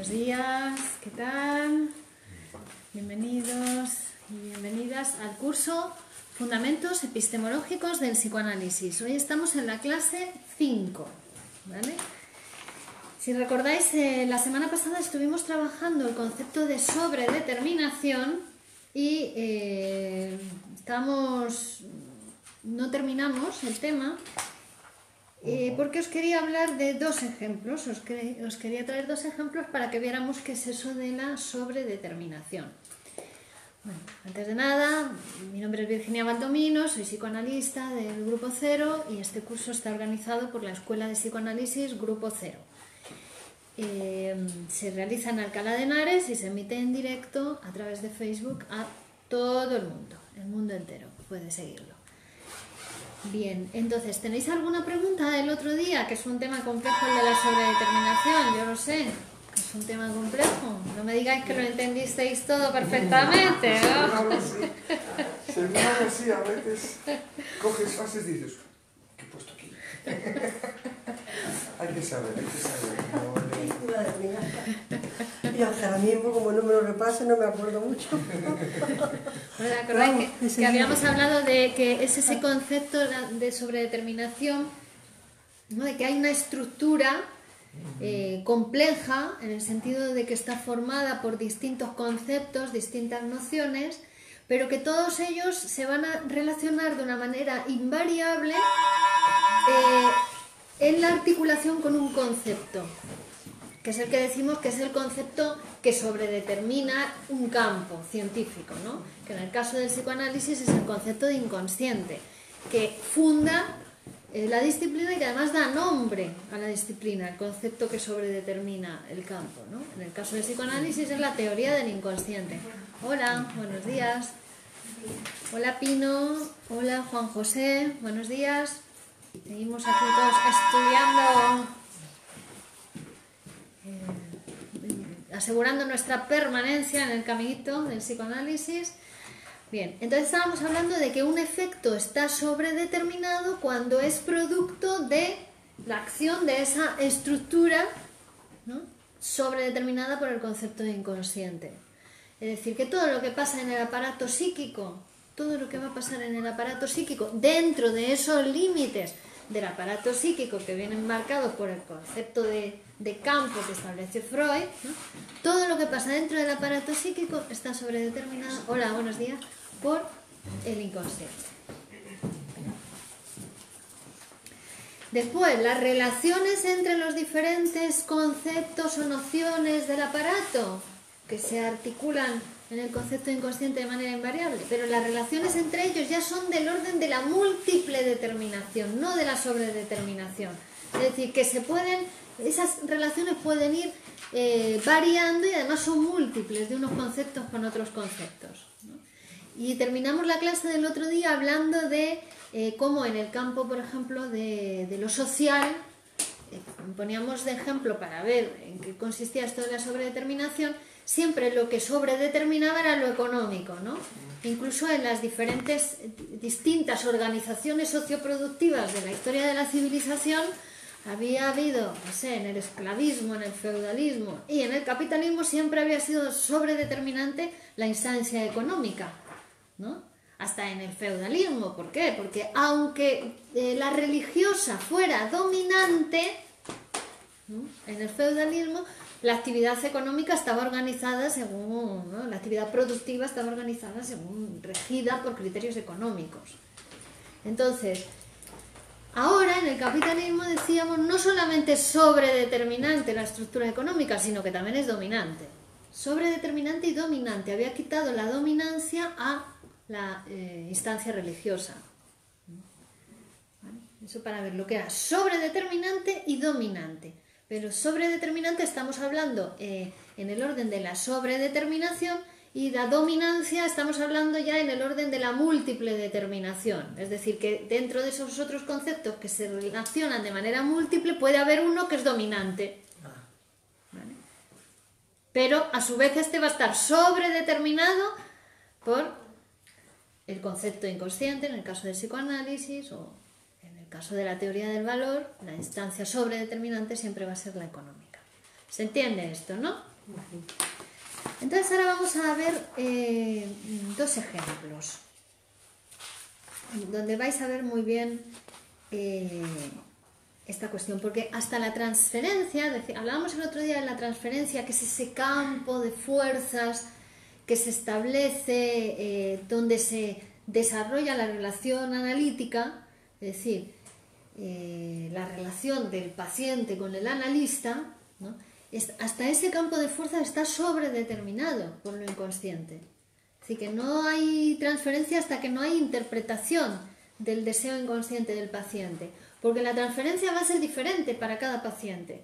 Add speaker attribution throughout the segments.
Speaker 1: Buenos días, ¿qué tal? Bienvenidos y bienvenidas al curso Fundamentos Epistemológicos del Psicoanálisis. Hoy estamos en la clase 5, ¿vale? Si recordáis, la semana pasada estuvimos trabajando el concepto de sobredeterminación y no terminamos el tema. Porque os quería hablar de dos ejemplos, os quería traer dos ejemplos para que viéramos qué es eso de la sobredeterminación. Bueno, antes de nada, mi nombre es Virginia Baldomino, soy psicoanalista del Grupo Cero y este curso está organizado por la Escuela de Psicoanálisis Grupo Cero. Se realiza en Alcalá de Henares y se emite en directo a través de Facebook a todo el mundo entero puede seguirlo. Bien, entonces, ¿tenéis alguna pregunta del otro día? Que es un tema complejo el de la sobredeterminación, yo lo sé, que es un tema complejo. No me digáis que lo entendisteis todo perfectamente, ¿no?
Speaker 2: Se me hace así, a veces coges frases y dices, ¿qué he puesto aquí? Hay que saber.
Speaker 3: Y ahora mismo, como no me lo repase, no me acuerdo mucho.
Speaker 1: ¿Os acordáis que habíamos hablado de que es ese concepto de sobredeterminación, ¿no? De que hay una estructura compleja, en el sentido de que está formada por distintos conceptos, distintas nociones, pero que todos ellos se van a relacionar de una manera invariable en la articulación con un concepto, que es el que decimos que es el concepto que sobredetermina un campo científico, ¿no? Que en el caso del psicoanálisis es el concepto de inconsciente, que funda la disciplina y que además da nombre a la disciplina, el concepto que sobredetermina el campo, ¿no? En el caso del psicoanálisis es la teoría del inconsciente. Hola, buenos días. Hola Pino, hola Juan José, buenos días. Seguimos aquí todos estudiando, asegurando nuestra permanencia en el caminito del psicoanálisis. Bien, entonces estábamos hablando de que un efecto está sobredeterminado cuando es producto de la acción de esa estructura, ¿no?, sobredeterminada por el concepto de inconsciente. Es decir, que todo lo que pasa en el aparato psíquico, todo lo que va a pasar en el aparato psíquico, dentro de esos límites del aparato psíquico que vienen marcados por el concepto de campo que estableció Freud, ¿no?, todo lo que pasa dentro del aparato psíquico está sobredeterminado, hola, buenos días, por el inconsciente. Después, las relaciones entre los diferentes conceptos o nociones del aparato que se articulan en el concepto inconsciente de manera invariable, pero las relaciones entre ellos ya son del orden de la múltiple determinación, no de la sobredeterminación. Es decir, que esas relaciones pueden ir variando y además son múltiples de unos conceptos con otros conceptos, ¿no? Y terminamos la clase del otro día hablando de cómo en el campo, por ejemplo, de lo social, poníamos de ejemplo para ver en qué consistía esto de la sobredeterminación. Siempre lo que sobredeterminaba era lo económico, ¿no? Incluso en las distintas organizaciones socioproductivas de la historia de la civilización había habido, no sé, en el esclavismo, en el feudalismo y en el capitalismo siempre había sido sobredeterminante la instancia económica, ¿no? Hasta en el feudalismo. ¿Por qué? Porque aunque la religiosa fuera dominante, ¿no?, en el feudalismo, la actividad económica estaba organizada según, ¿no?, la actividad productiva estaba organizada según, regida por criterios económicos. Entonces, ahora en el capitalismo, decíamos, no solamente es sobredeterminante la estructura económica, sino que también es dominante. Sobredeterminante y dominante. Había quitado la dominancia a la instancia religiosa. ¿Vale? Eso para ver lo que era sobredeterminante y dominante. Pero sobredeterminante estamos hablando en el orden de la sobredeterminación, y la dominancia estamos hablando ya en el orden de la múltiple determinación. Es decir, que dentro de esos otros conceptos que se relacionan de manera múltiple puede haber uno que es dominante. ¿Vale? Pero a su vez este va a estar sobredeterminado por el concepto inconsciente, en el caso del psicoanálisis, o en el caso de la teoría del valor, la instancia sobredeterminante siempre va a ser la económica. ¿Se entiende esto, no? Entonces ahora vamos a ver dos ejemplos, donde vais a ver muy bien esta cuestión, porque hasta la transferencia, hablábamos el otro día de la transferencia, que es ese campo de fuerzas que se establece donde se desarrolla la relación analítica, es decir, la relación del paciente con el analista, ¿no? Hasta ese campo de fuerzas está sobredeterminado por lo inconsciente. Es decir, que no hay transferencia hasta que no hay interpretación del deseo inconsciente del paciente, porque la transferencia va a ser diferente para cada paciente.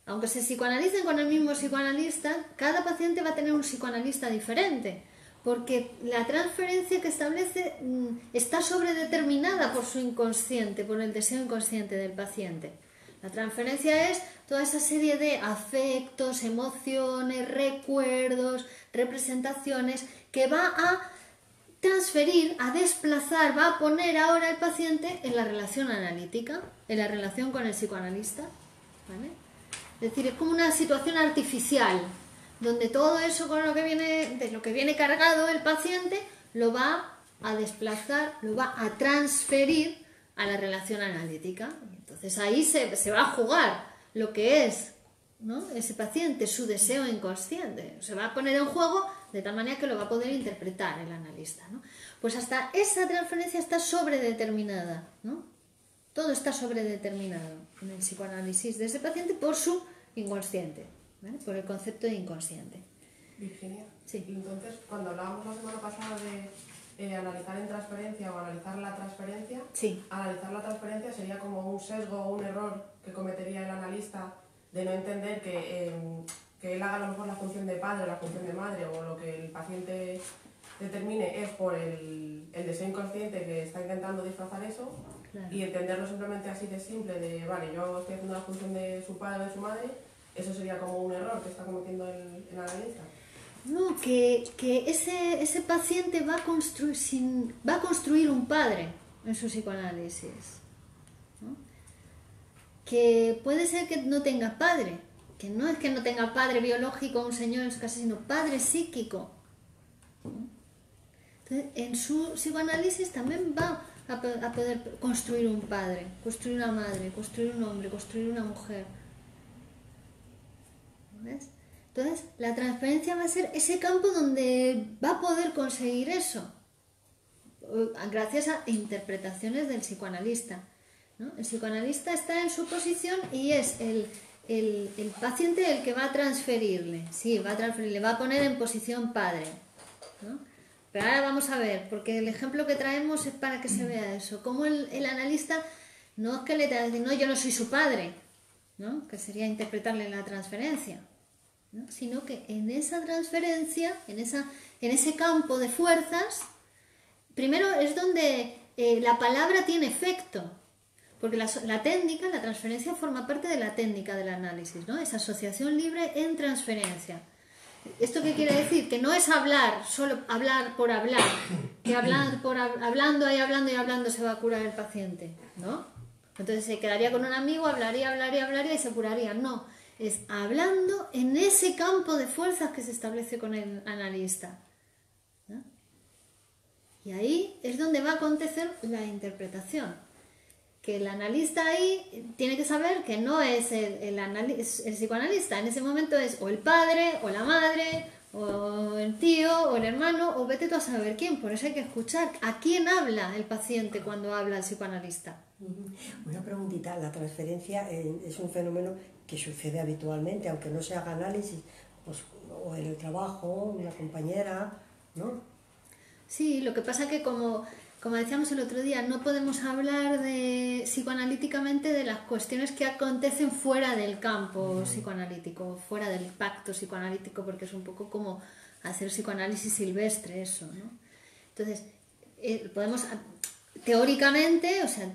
Speaker 1: Aunque se psicoanalicen con el mismo psicoanalista, cada paciente va a tener un psicoanalista diferente, porque la transferencia que establece está sobredeterminada por su inconsciente, por el deseo inconsciente del paciente. La transferencia es toda esa serie de afectos, emociones, recuerdos, representaciones que va a transferir, a desplazar, va a poner ahora el paciente en la relación analítica, en la relación con el psicoanalista, ¿vale? Es decir, es como una situación artificial, donde todo eso con lo que viene, de lo que viene cargado el paciente, lo va a desplazar, lo va a transferir a la relación analítica. Entonces ahí se va a jugar lo que es, ¿no?, ese paciente, su deseo inconsciente. Se va a poner en juego de tal manera que lo va a poder interpretar el analista, ¿no? Pues hasta esa transferencia está sobredeterminada, ¿no? Todo está sobredeterminado en el psicoanálisis de ese paciente por su inconsciente, ¿vale? Por el concepto de inconsciente.
Speaker 4: Virginia,
Speaker 1: sí.
Speaker 4: Y entonces, cuando hablábamos la semana pasada de analizar en transferencia o analizar la transferencia,
Speaker 1: sí.
Speaker 4: Analizar la transferencia sería como un sesgo o un error que cometería el analista de no entender que él haga a lo mejor la función de padre o la función de madre, o lo que el paciente determine es por el deseo inconsciente que está intentando disfrazar eso. Claro. Y entenderlo simplemente así de simple, de vale, yo estoy haciendo la función de su padre o de su madre, eso sería como un error que está cometiendo el analista.
Speaker 1: No, que ese paciente va a construir un padre en su psicoanálisis, ¿no? Que puede ser que no tenga padre, que no es que no tenga padre biológico, un señor en su casa, sino padre psíquico, ¿no? Entonces, en su psicoanálisis también va a poder construir un padre, construir una madre, construir un hombre, construir una mujer. ¿Ves? Entonces, la transferencia va a ser ese campo donde va a poder conseguir eso, gracias a interpretaciones del psicoanalista, ¿no? El psicoanalista está en su posición y es el paciente el que va a transferirle, sí, va a poner en posición padre, ¿no? Pero ahora vamos a ver, porque el ejemplo que traemos es para que se vea eso, como el analista no es que le diga, no, yo no soy su padre, ¿no?, que sería interpretarle la transferencia, ¿no?, sino que en esa transferencia, en ese campo de fuerzas, primero es donde la palabra tiene efecto, porque la técnica, la transferencia forma parte de la técnica del análisis, ¿no?, es asociación libre en transferencia. ¿Esto qué quiere decir? Que no es hablar, solo hablar por hablar, que hablando y hablando se va a curar el paciente, ¿no? Entonces se quedaría con un amigo, hablaría y se curaría. No, es hablando en ese campo de fuerzas que se establece con el analista, ¿no? Y ahí es donde va a acontecer la interpretación. Que el analista ahí tiene que saber que no es el psicoanalista, en ese momento es o el padre, o la madre, o el tío, o el hermano, o vete tú a saber quién. Por eso hay que escuchar a quién habla el paciente cuando habla el psicoanalista.
Speaker 3: Una preguntita, la transferencia es un fenómeno que sucede habitualmente, aunque no se haga análisis, pues, o en el trabajo, una compañera, ¿no?
Speaker 1: Sí, lo que pasa que como decíamos el otro día, no podemos hablar psicoanalíticamente de las cuestiones que acontecen fuera del campo psicoanalítico, fuera del pacto psicoanalítico, porque es un poco como hacer psicoanálisis silvestre eso, ¿no? Entonces, podemos, teóricamente, o sea,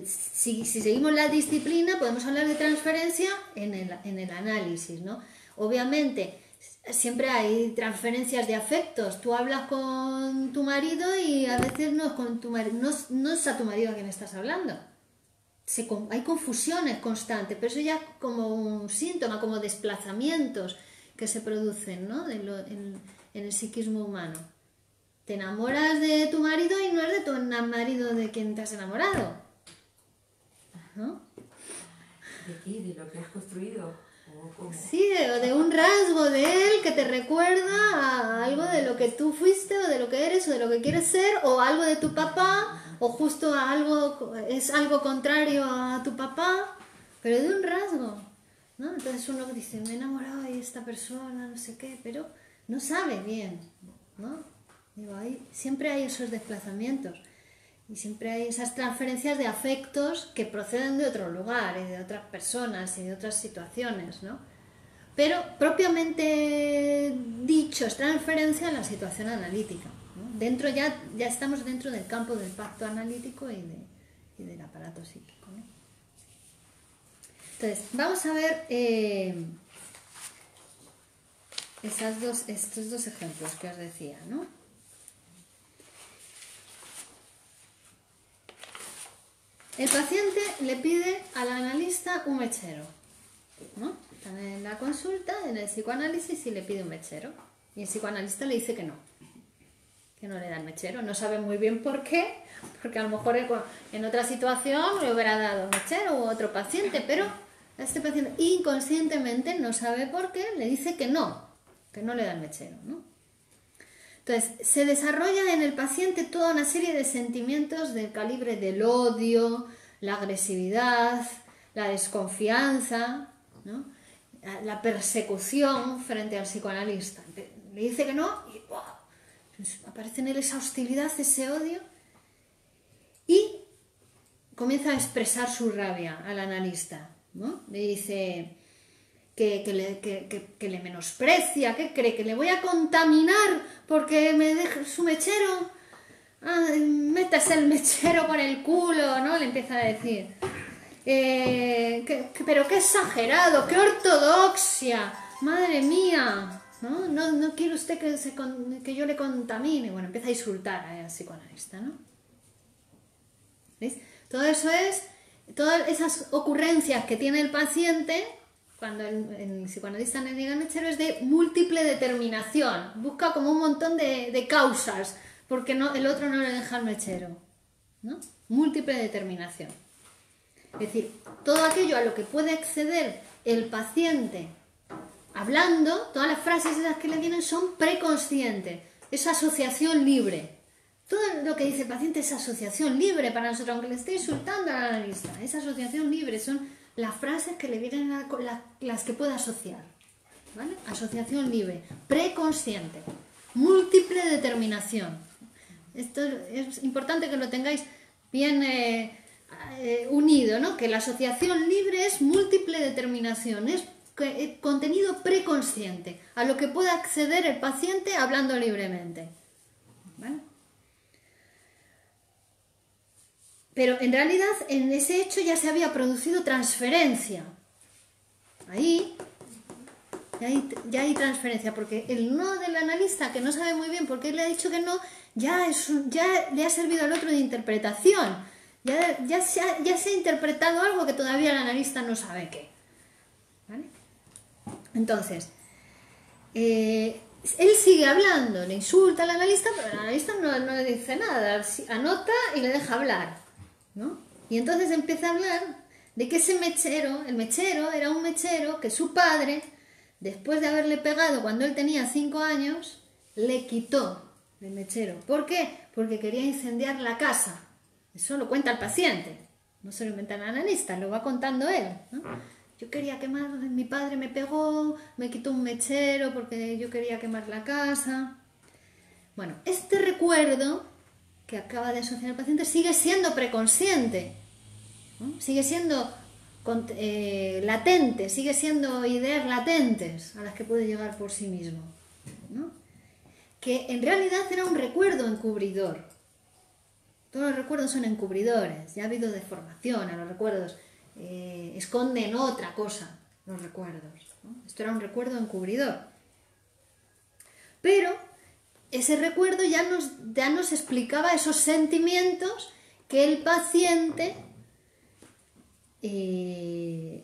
Speaker 1: si seguimos la disciplina, podemos hablar de transferencia en el análisis, ¿no? Obviamente, siempre hay transferencias de afectos. Tú hablas con tu marido y a veces no es con tu marido, no es a tu marido a quien estás hablando. Hay confusiones constantes, pero eso ya es como un síntoma, como desplazamientos que se producen, ¿no? En el psiquismo humano. Te enamoras de tu marido y no es de tu marido de quien te has enamorado, ¿no?
Speaker 5: ¿De qué? ¿De lo que has construido? ¿O cómo?
Speaker 1: Sí, o de un rasgo de él que te recuerda a algo de lo que tú fuiste, o de lo que eres, o de lo que quieres ser, o algo de tu papá, o justo es algo contrario a tu papá, pero de un rasgo, ¿no? Entonces uno dice, me he enamorado de esta persona, no sé qué, pero no sabe bien, ¿no? Digo, siempre hay esos desplazamientos y siempre hay esas transferencias de afectos que proceden de otro lugar y de otras personas y de otras situaciones, ¿no? Pero propiamente dicho es transferencia en la situación analítica, ¿no? Dentro ya estamos dentro del campo del pacto analítico y del aparato psíquico, ¿no? Entonces, vamos a ver estos dos ejemplos que os decía, ¿no? El paciente le pide al analista un mechero, ¿no? Está en la consulta, en el psicoanálisis, y le pide un mechero. Y el psicoanalista le dice que no le da el mechero. No sabe muy bien por qué, porque a lo mejor en otra situación le hubiera dado un mechero u otro paciente, pero este paciente inconscientemente no sabe por qué, le dice que no le da el mechero, ¿no? Entonces, se desarrolla en el paciente toda una serie de sentimientos del calibre del odio, la agresividad, la desconfianza, ¿no? La persecución frente al psicoanalista. Le dice que no y ¡wow! Aparece en él esa hostilidad, ese odio, y comienza a expresar su rabia al analista, ¿no? Le dice que le menosprecia, que cree que le voy a contaminar porque me deja su mechero. Métase el mechero por el culo, ¿no? Le empieza a decir. Pero qué exagerado, qué ortodoxia, madre mía, ¿no? No quiere usted que yo le contamine. Bueno, empieza a insultar al psicoanalista, ¿no? ¿Veis? Todo eso todas esas ocurrencias que tiene el paciente. Cuando el psicoanalista le niega el mechero, es de múltiple determinación. Busca como un montón de causas porque el otro no le deja el mechero, ¿no? Múltiple determinación. Es decir, todo aquello a lo que puede acceder el paciente hablando, todas las frases esas que le vienen son preconscientes. Es asociación libre. Todo lo que dice el paciente es asociación libre para nosotros, aunque le esté insultando al analista. Es asociación libre, son las frases que le vienen las que puede asociar, ¿vale? Asociación libre, preconsciente, múltiple determinación. Esto es importante que lo tengáis bien unido, ¿no? Que la asociación libre es múltiple determinación, es contenido preconsciente, a lo que puede acceder el paciente hablando libremente, ¿vale? Pero en realidad en ese hecho ya se había producido transferencia. Ahí ya hay transferencia, porque el no del analista, que no sabe muy bien por qué le ha dicho que no, ya le ha servido al otro de interpretación. Ya se ha interpretado algo que todavía el analista no sabe qué. ¿Vale? Entonces, él sigue hablando, le insulta al analista, pero el analista no le dice nada, anota y le deja hablar, ¿no? Y entonces empieza a hablar de que ese mechero, el mechero era un mechero que su padre, después de haberle pegado cuando él tenía 5 años, le quitó el mechero. ¿Por qué? Porque quería incendiar la casa. Eso lo cuenta el paciente, no se lo inventa el analista, lo va contando él, ¿no? Yo quería quemar, mi padre me pegó, me quitó un mechero porque yo quería quemar la casa. Bueno, este recuerdo que acaba de asociar el paciente sigue siendo preconsciente, ¿no? Sigue siendo latente, sigue siendo ideas latentes a las que puede llegar por sí mismo, ¿no? Que en realidad era un recuerdo encubridor. Todos los recuerdos son encubridores, ya ha habido deformación a los recuerdos, esconden otra cosa los recuerdos, ¿no? Esto era un recuerdo encubridor. Pero ese recuerdo ya nos explicaba esos sentimientos que el paciente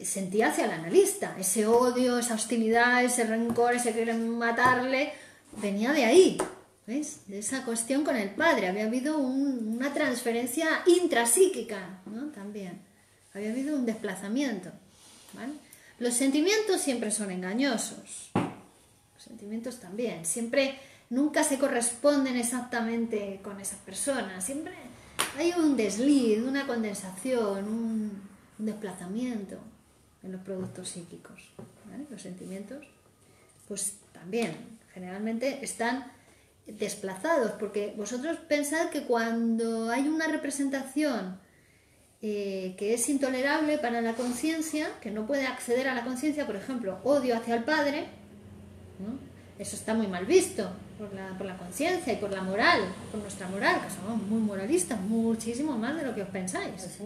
Speaker 1: sentía hacia el analista. Ese odio, esa hostilidad, ese rencor, ese querer matarle, venía de ahí, ¿ves? De esa cuestión con el padre. Había habido una transferencia intrapsíquica, ¿no? También. Había habido un desplazamiento, ¿vale? Los sentimientos siempre son engañosos. Los sentimientos también. Nunca se corresponden exactamente con esas personas. Siempre hay un desliz, una condensación, un desplazamiento en los productos psíquicos, ¿vale? Los sentimientos, pues también, generalmente están desplazados, porque vosotros pensad que cuando hay una representación que es intolerable para la conciencia, que no puede acceder a la conciencia, por ejemplo, odio hacia el padre, ¿no? Eso está muy mal visto por la conciencia y por la moral, por nuestra moral, que somos muy moralistas, muchísimo más de lo que os pensáis.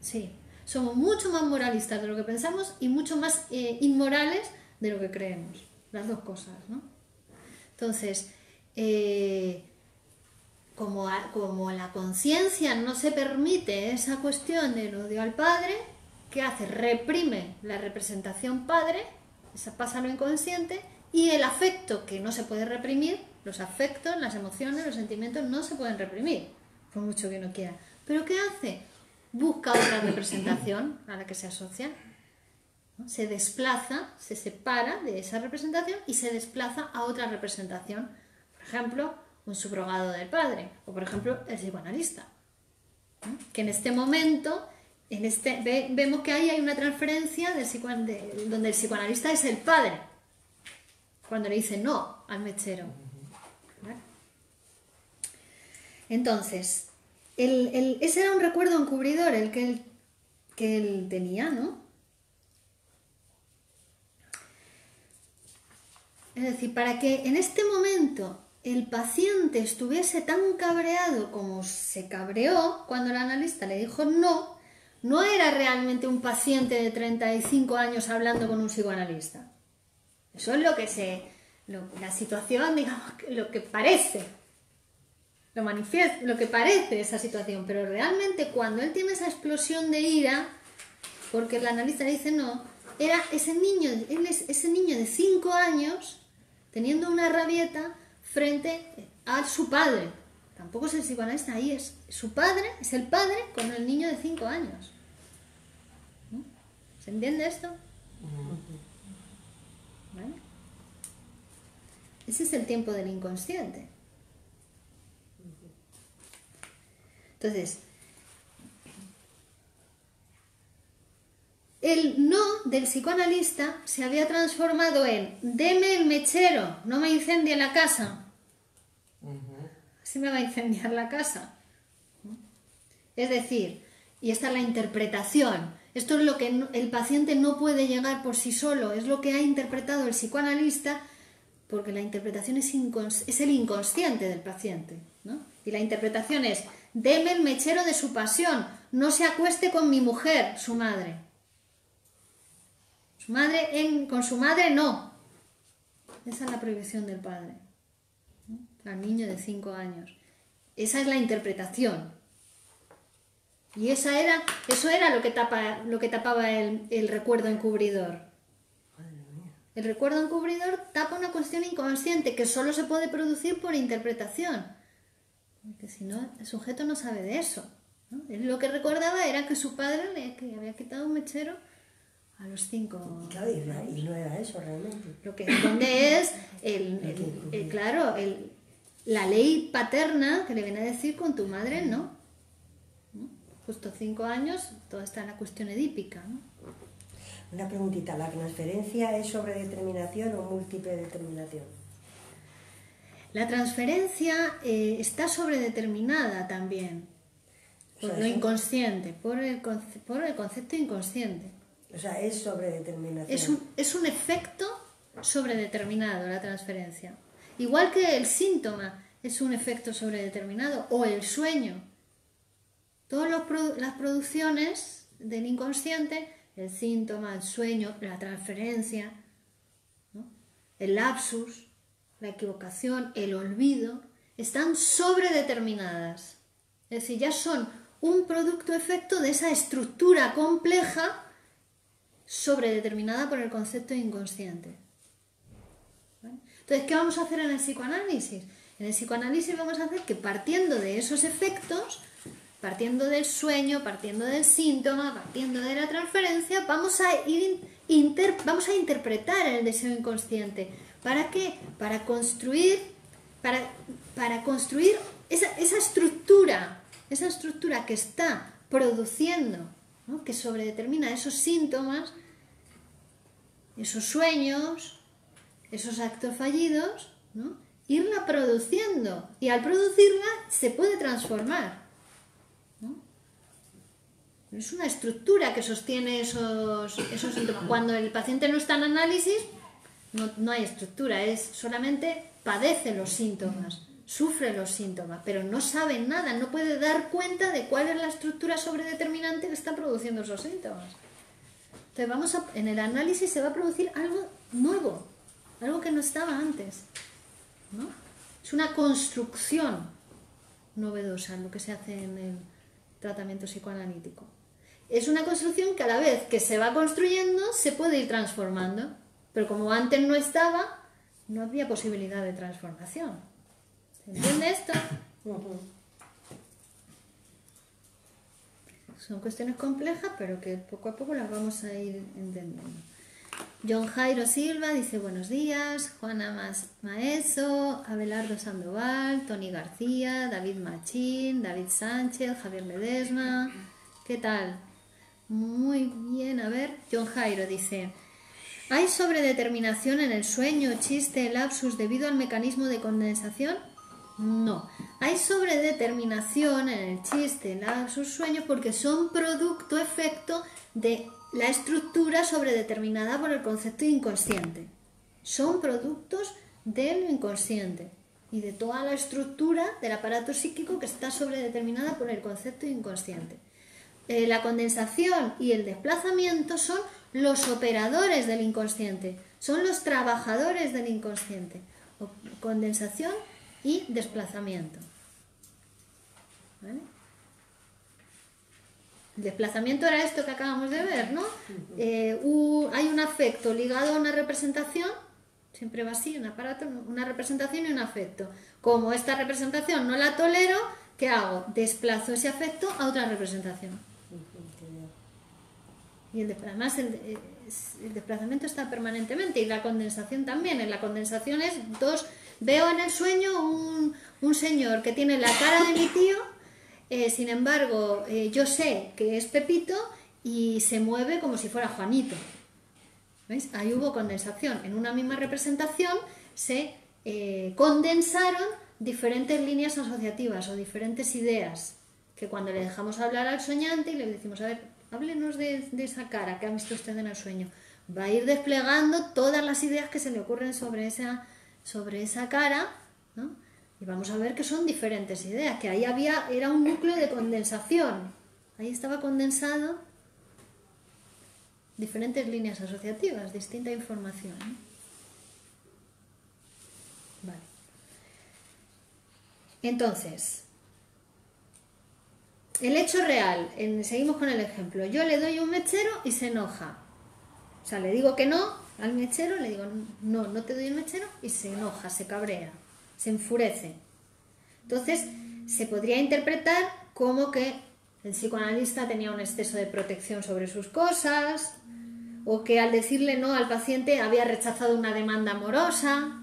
Speaker 1: Sí, somos mucho más moralistas de lo que pensamos y mucho más inmorales de lo que creemos. Las dos cosas, ¿no? Entonces, como la conciencia no se permite esa cuestión del odio al padre, ¿qué hace? Reprime la representación padre, esa pasa a lo inconsciente, y el afecto que no se puede reprimir, los afectos, las emociones, los sentimientos no se pueden reprimir, por mucho que uno quiera. ¿Pero qué hace? Busca otra representación a la que se asocia, ¿no? Se desplaza, se separa de esa representación y se desplaza a otra representación. Por ejemplo, un subrogado del padre, o por ejemplo, el psicoanalista, ¿no? Que en este momento, vemos que ahí hay una transferencia donde el psicoanalista es el padre, cuando le dice no al mechero. ¿Vale? Entonces, ese era un recuerdo encubridor el que él tenía, ¿no? Es decir, para que en este momento el paciente estuviese tan cabreado como se cabreó cuando el analista le dijo no era realmente un paciente de 35 años hablando con un psicoanalista. Eso es la situación, digamos, lo que parece, lo manifiesta, lo que parece esa situación, pero realmente cuando él tiene esa explosión de ira, porque el analista le dice no, era ese niño de 5 años teniendo una rabieta frente a su padre. Tampoco es el psicoanalista, ahí es su padre, es el padre con el niño de 5 años. ¿No? ¿Se entiende esto? ¿Vale? Ese es el tiempo del inconsciente. Entonces, el no del psicoanalista se había transformado en deme el mechero, no me incendie la casa. Así me va a incendiar la casa. Es decir, y esta es la interpretación. Esto es lo que el paciente no puede llegar por sí solo, es lo que ha interpretado el psicoanalista, porque la interpretación es el inconsciente del paciente, ¿no? Y la interpretación es, deme el mechero de su pasión, no se acueste con mi mujer, su madre. Con su madre no. Esa es la prohibición del padre, ¿no? Al niño de 5 años. Esa es la interpretación. Y eso era lo que tapaba el recuerdo encubridor. El recuerdo encubridor tapa una cuestión inconsciente que solo se puede producir por interpretación. Porque si no, el sujeto no sabe de eso, ¿no? Él lo que recordaba era que su padre le había quitado un mechero a los 5.
Speaker 3: Claro, y no era eso realmente.
Speaker 1: Donde es la ley paterna que le viene a decir con tu madre no. Justo 5 años, toda está la cuestión edípica, ¿no?
Speaker 3: Una preguntita, ¿la transferencia es sobre determinación o múltiple determinación?
Speaker 1: La transferencia está sobredeterminada también, por lo inconsciente, por el concepto inconsciente.
Speaker 3: O sea, es sobredeterminación.
Speaker 1: Es un efecto sobredeterminado la transferencia. Igual que el síntoma es un efecto sobredeterminado, o el sueño. Todas las producciones del inconsciente, el síntoma, el sueño, la transferencia, ¿no? El lapsus, la equivocación, el olvido, están sobredeterminadas. Es decir, ya son un producto-efecto de esa estructura compleja sobredeterminada por el concepto inconsciente. ¿Vale? Entonces, ¿qué vamos a hacer en el psicoanálisis? En el psicoanálisis vamos a hacer que partiendo de esos efectos, partiendo del sueño, partiendo del síntoma, partiendo de la transferencia, vamos a interpretar el deseo inconsciente. ¿Para qué? Para construir esa estructura que está produciendo, ¿no? Que sobredetermina esos síntomas, esos sueños, esos actos fallidos, ¿no? Irla produciendo, y al producirla se puede transformar, ¿no? Es una estructura que sostiene esos síntomas. Cuando el paciente no está en análisis, no hay estructura, es solamente padece los síntomas, sufre los síntomas, pero no sabe nada, no puede dar cuenta de cuál es la estructura sobredeterminante que está produciendo esos síntomas. Entonces en el análisis se va a producir algo nuevo, algo que no estaba antes, ¿no? Es una construcción novedosa lo que se hace en el tratamiento psicoanalítico. Es una construcción que a la vez que se va construyendo se puede ir transformando, pero como antes no estaba, no había posibilidad de transformación. ¿Se entiende esto? Son cuestiones complejas, pero que poco a poco las vamos a ir entendiendo. John Jairo Silva dice buenos días, Juana Maeso, Abelardo Sandoval, Tony García, David Machín, David Sánchez, Javier Ledesma. ¿Qué tal? Muy bien, a ver, John Jairo dice: ¿hay sobredeterminación en el sueño, chiste, lapsus debido al mecanismo de condensación? No. Hay sobredeterminación en el chiste, lapsus, sueño, porque son producto-efecto de la estructura sobredeterminada por el concepto inconsciente. Son productos del inconsciente y de toda la estructura del aparato psíquico que está sobredeterminada por el concepto inconsciente. La condensación y el desplazamiento son los operadores del inconsciente, son los trabajadores del inconsciente. Condensación y desplazamiento. ¿Vale? El desplazamiento era esto que acabamos de ver, ¿no? Hay un afecto ligado a una representación, siempre va así, un aparato, una representación y un afecto. Como esta representación no la tolero, ¿qué hago? Desplazo ese afecto a otra representación. Y además el desplazamiento está permanentemente, y la condensación también. En la condensación es veo en el sueño un señor que tiene la cara de mi tío, sin embargo yo sé que es Pepito y se mueve como si fuera Juanito. ¿Veis? Ahí hubo condensación. En una misma representación se condensaron diferentes líneas asociativas o diferentes ideas, que cuando le dejamos hablar al soñante y le decimos, a ver, háblenos de esa cara que ha visto usted en el sueño, va a ir desplegando todas las ideas que se le ocurren sobre esa cara, ¿no? Y vamos a ver que son diferentes ideas, que ahí era un núcleo de condensación, ahí estaba condensado diferentes líneas asociativas, distinta información, ¿no? Vale. Entonces, el hecho real, seguimos con el ejemplo. Yo le doy un mechero y se enoja. O sea, le digo que no al mechero, le digo no te doy el mechero, y se enoja, se cabrea, se enfurece. Entonces, se podría interpretar como que el psicoanalista tenía un exceso de protección sobre sus cosas, o que al decirle no al paciente había rechazado una demanda amorosa,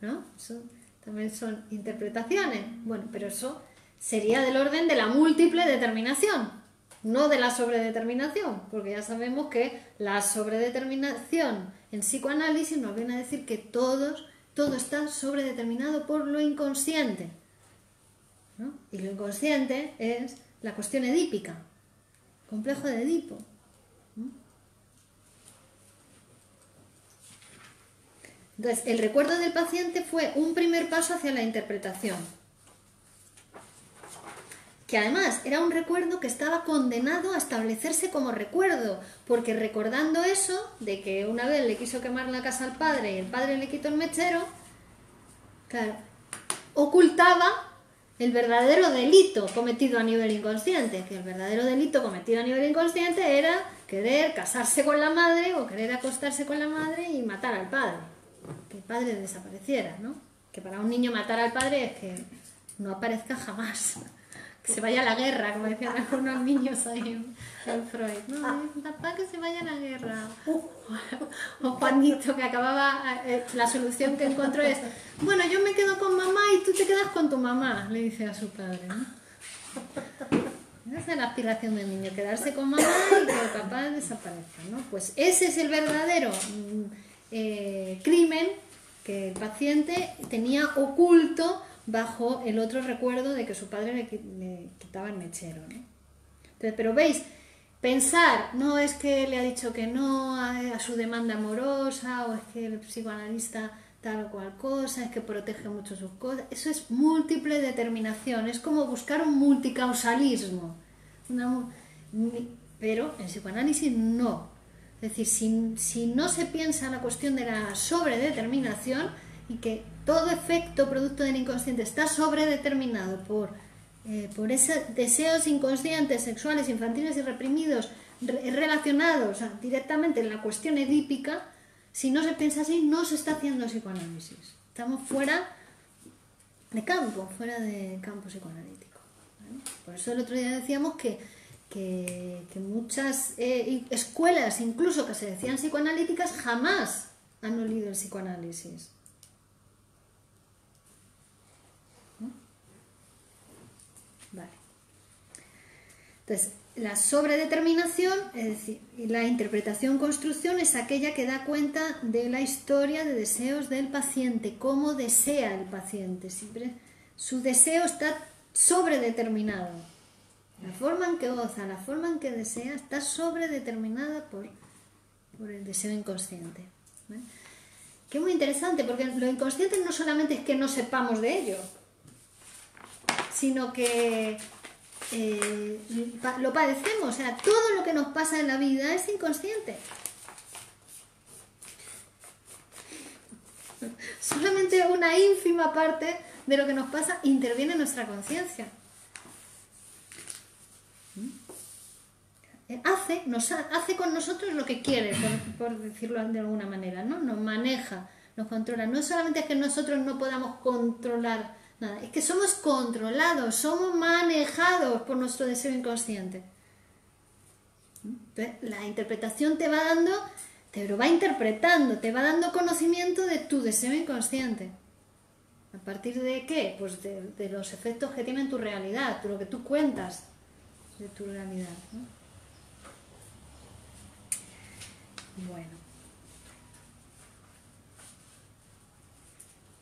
Speaker 1: ¿no? Eso también son interpretaciones. Bueno, pero eso sería del orden de la múltiple determinación, no de la sobredeterminación, porque ya sabemos que la sobredeterminación en psicoanálisis nos viene a decir que todo está sobredeterminado por lo inconsciente, ¿no? Y lo inconsciente es la cuestión edípica, complejo de Edipo. Entonces, el recuerdo del paciente fue un primer paso hacia la interpretación, que además era un recuerdo que estaba condenado a establecerse como recuerdo, porque recordando eso, de que una vez le quiso quemar la casa al padre y el padre le quitó el mechero, claro, ocultaba el verdadero delito cometido a nivel inconsciente, que el verdadero delito cometido a nivel inconsciente era querer casarse con la madre o querer acostarse con la madre y matar al padre, que el padre desapareciera, ¿no? Que para un niño matar al padre es que no aparezca jamás, que se vaya a la guerra, como decían algunos niños ahí en Freud, ¿no? Papá, que se vaya a la guerra. O Juanito, que acababa, la solución que encontró es, bueno, yo me quedo con mamá y tú te quedas con tu mamá, le dice a su padre, ¿no? Esa es la aspiración del niño, quedarse con mamá y que el papá desaparezca, ¿no? Pues ese es el verdadero crimen que el paciente tenía oculto bajo el otro recuerdo de que su padre le quitaba el mechero, ¿no? Entonces, pero veis, pensar, no es que le ha dicho que no a su demanda amorosa, o es que el psicoanalista tal o cual cosa, es que protege mucho sus cosas, eso es múltiple determinación, es como buscar un multicausalismo, pero en psicoanálisis no. Es decir, si no se piensa en la cuestión de la sobredeterminación y que todo efecto producto del inconsciente está sobredeterminado por esos deseos inconscientes, sexuales, infantiles y reprimidos relacionados directamente en la cuestión edípica, si no se piensa así, no se está haciendo psicoanálisis. Estamos fuera de campo psicoanalítico, ¿vale? Por eso el otro día decíamos que muchas escuelas, incluso que se decían psicoanalíticas, jamás han olido el psicoanálisis. ¿No? Vale. Entonces, la sobredeterminación, es decir, la interpretación-construcción es aquella que da cuenta de la historia de deseos del paciente, cómo desea el paciente. Siempre su deseo está sobredeterminado. La forma en que goza, la forma en que desea está sobredeterminada por el deseo inconsciente, ¿vale? Que es muy interesante, porque lo inconsciente no solamente es que no sepamos de ello, sino que lo padecemos. O sea, todo lo que nos pasa en la vida es inconsciente. Solamente una ínfima parte de lo que nos pasa interviene en nuestra conciencia. Hace con nosotros lo que quiere, por decirlo de alguna manera, ¿no? Nos maneja, nos controla. No solamente es que nosotros no podamos controlar nada, es que somos controlados, somos manejados por nuestro deseo inconsciente. Entonces, la interpretación te lo va interpretando, te va dando conocimiento de tu deseo inconsciente. ¿A partir de qué? Pues de los efectos que tiene en tu realidad, de lo que tú cuentas de tu realidad, ¿no? Bueno.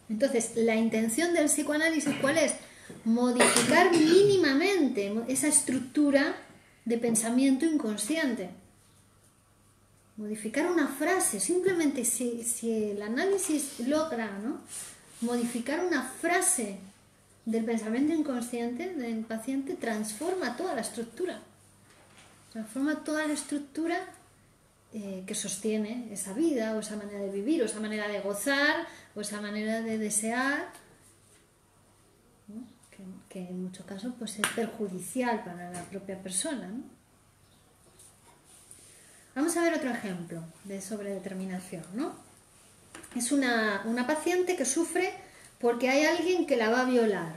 Speaker 1: Entonces, la intención del psicoanálisis, ¿cuál es? Modificar mínimamente esa estructura de pensamiento inconsciente. Modificar una frase, simplemente si el análisis logra, ¿no?, modificar una frase del pensamiento inconsciente del paciente, transforma toda la estructura. Transforma toda la estructura que sostiene esa vida, o esa manera de vivir, o esa manera de gozar, o esa manera de desear, ¿no?, que en muchos casos pues, es perjudicial para la propia persona, ¿no? Vamos a ver otro ejemplo de sobredeterminación, ¿no? Es una paciente que sufre porque hay alguien que la va a violar,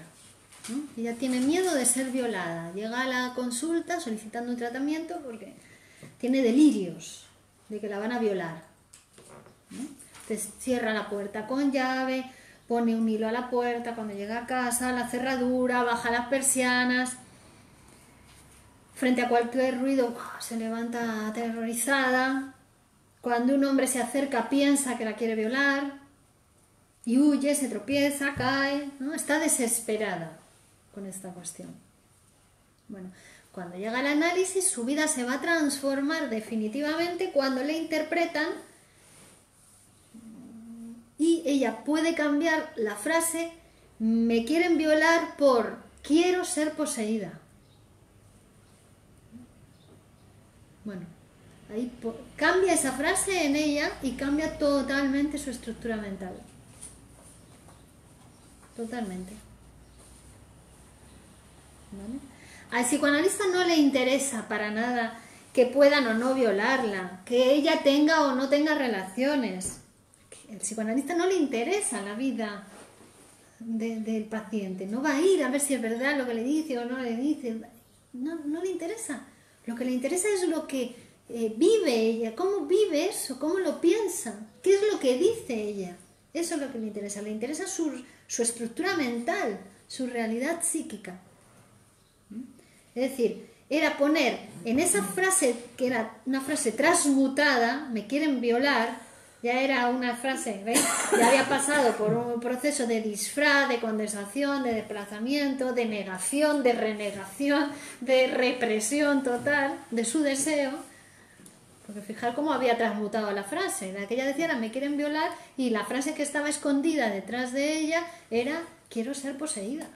Speaker 1: ¿no? Ella tiene miedo de ser violada. Llega a la consulta solicitando un tratamiento porque tiene delirios de que la van a violar, ¿no? Entonces cierra la puerta con llave, pone un hilo a la puerta, cuando llega a casa, la cerradura, baja las persianas. Frente a cualquier ruido se levanta aterrorizada. Cuando un hombre se acerca piensa que la quiere violar y huye, se tropieza, cae, ¿no? Está desesperada con esta cuestión. Bueno, cuando llega el análisis, su vida se va a transformar definitivamente cuando le interpretan y ella puede cambiar la frase "me quieren violar" por "quiero ser poseída". Bueno, ahí cambia esa frase en ella y cambia totalmente su estructura mental. Totalmente. ¿vale? Al psicoanalista no le interesa para nada que puedan o no violarla, que ella tenga o no tenga relaciones. Al psicoanalista no le interesa la vida del paciente, no va a ir a ver si es verdad lo que le dice o no le dice, no le interesa. Lo que le interesa es lo que vive ella, cómo vive eso, cómo lo piensa, qué es lo que dice ella. Eso es lo que le interesa su estructura mental, su realidad psíquica. Es decir, era poner en esa frase, que era una frase transmutada, me quieren violar, ya era una frase, ¿veis? Ya había pasado por un proceso de disfraz, de condensación, de desplazamiento, de negación, de renegación, de represión total de su deseo. Porque fijar cómo había transmutado la frase. La que ella decía era me quieren violar y la frase que estaba escondida detrás de ella era quiero ser poseída.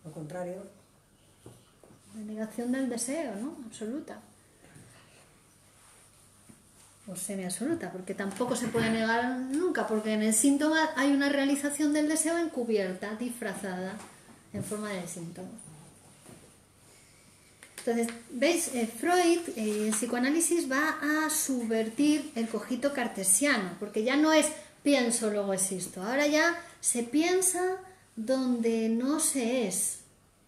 Speaker 3: Lo contrario.
Speaker 1: La negación del deseo, ¿no? Absoluta. O semi-absoluta, porque tampoco se puede negar nunca, porque en el síntoma hay una realización del deseo encubierta, disfrazada, en forma de síntoma. Entonces, ¿veis? Freud, el psicoanálisis va a subvertir el cogito cartesiano, porque ya no es pienso, luego existo. Ahora ya se piensa donde no se es.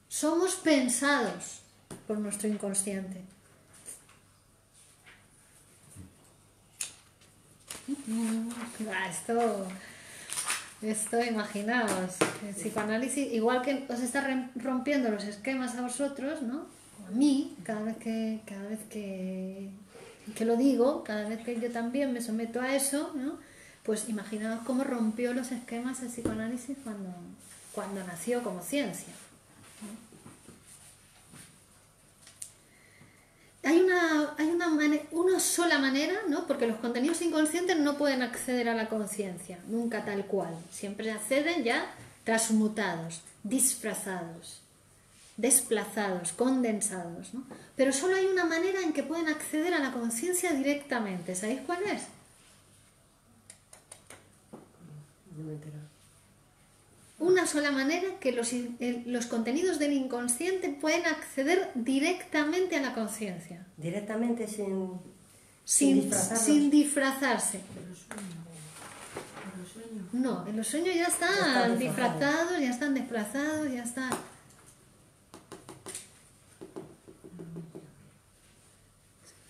Speaker 1: Somos pensados por nuestro inconsciente. Esto, imaginaos, el psicoanálisis, igual que os está rompiendo los esquemas a vosotros, ¿no? A mí, cada vez que lo digo, cada vez que yo también me someto a eso, ¿no? Pues imaginaos cómo rompió los esquemas el psicoanálisis cuando nació como ciencia, ¿no? Hay una sola manera, ¿no? Porque los contenidos inconscientes no pueden acceder a la conciencia, nunca tal cual. Siempre acceden ya transmutados, disfrazados, desplazados, condensados, ¿no? Pero solo hay una manera en que pueden acceder a la conciencia directamente. ¿Sabéis cuál es?
Speaker 3: No me he enterado.
Speaker 1: Una sola manera que los contenidos del inconsciente pueden acceder directamente a la conciencia.
Speaker 3: Directamente
Speaker 1: Sin disfrazarse.
Speaker 5: ¿En los sueños?
Speaker 1: No, en los sueños ya están disfrazados, ya están desplazados, ya están...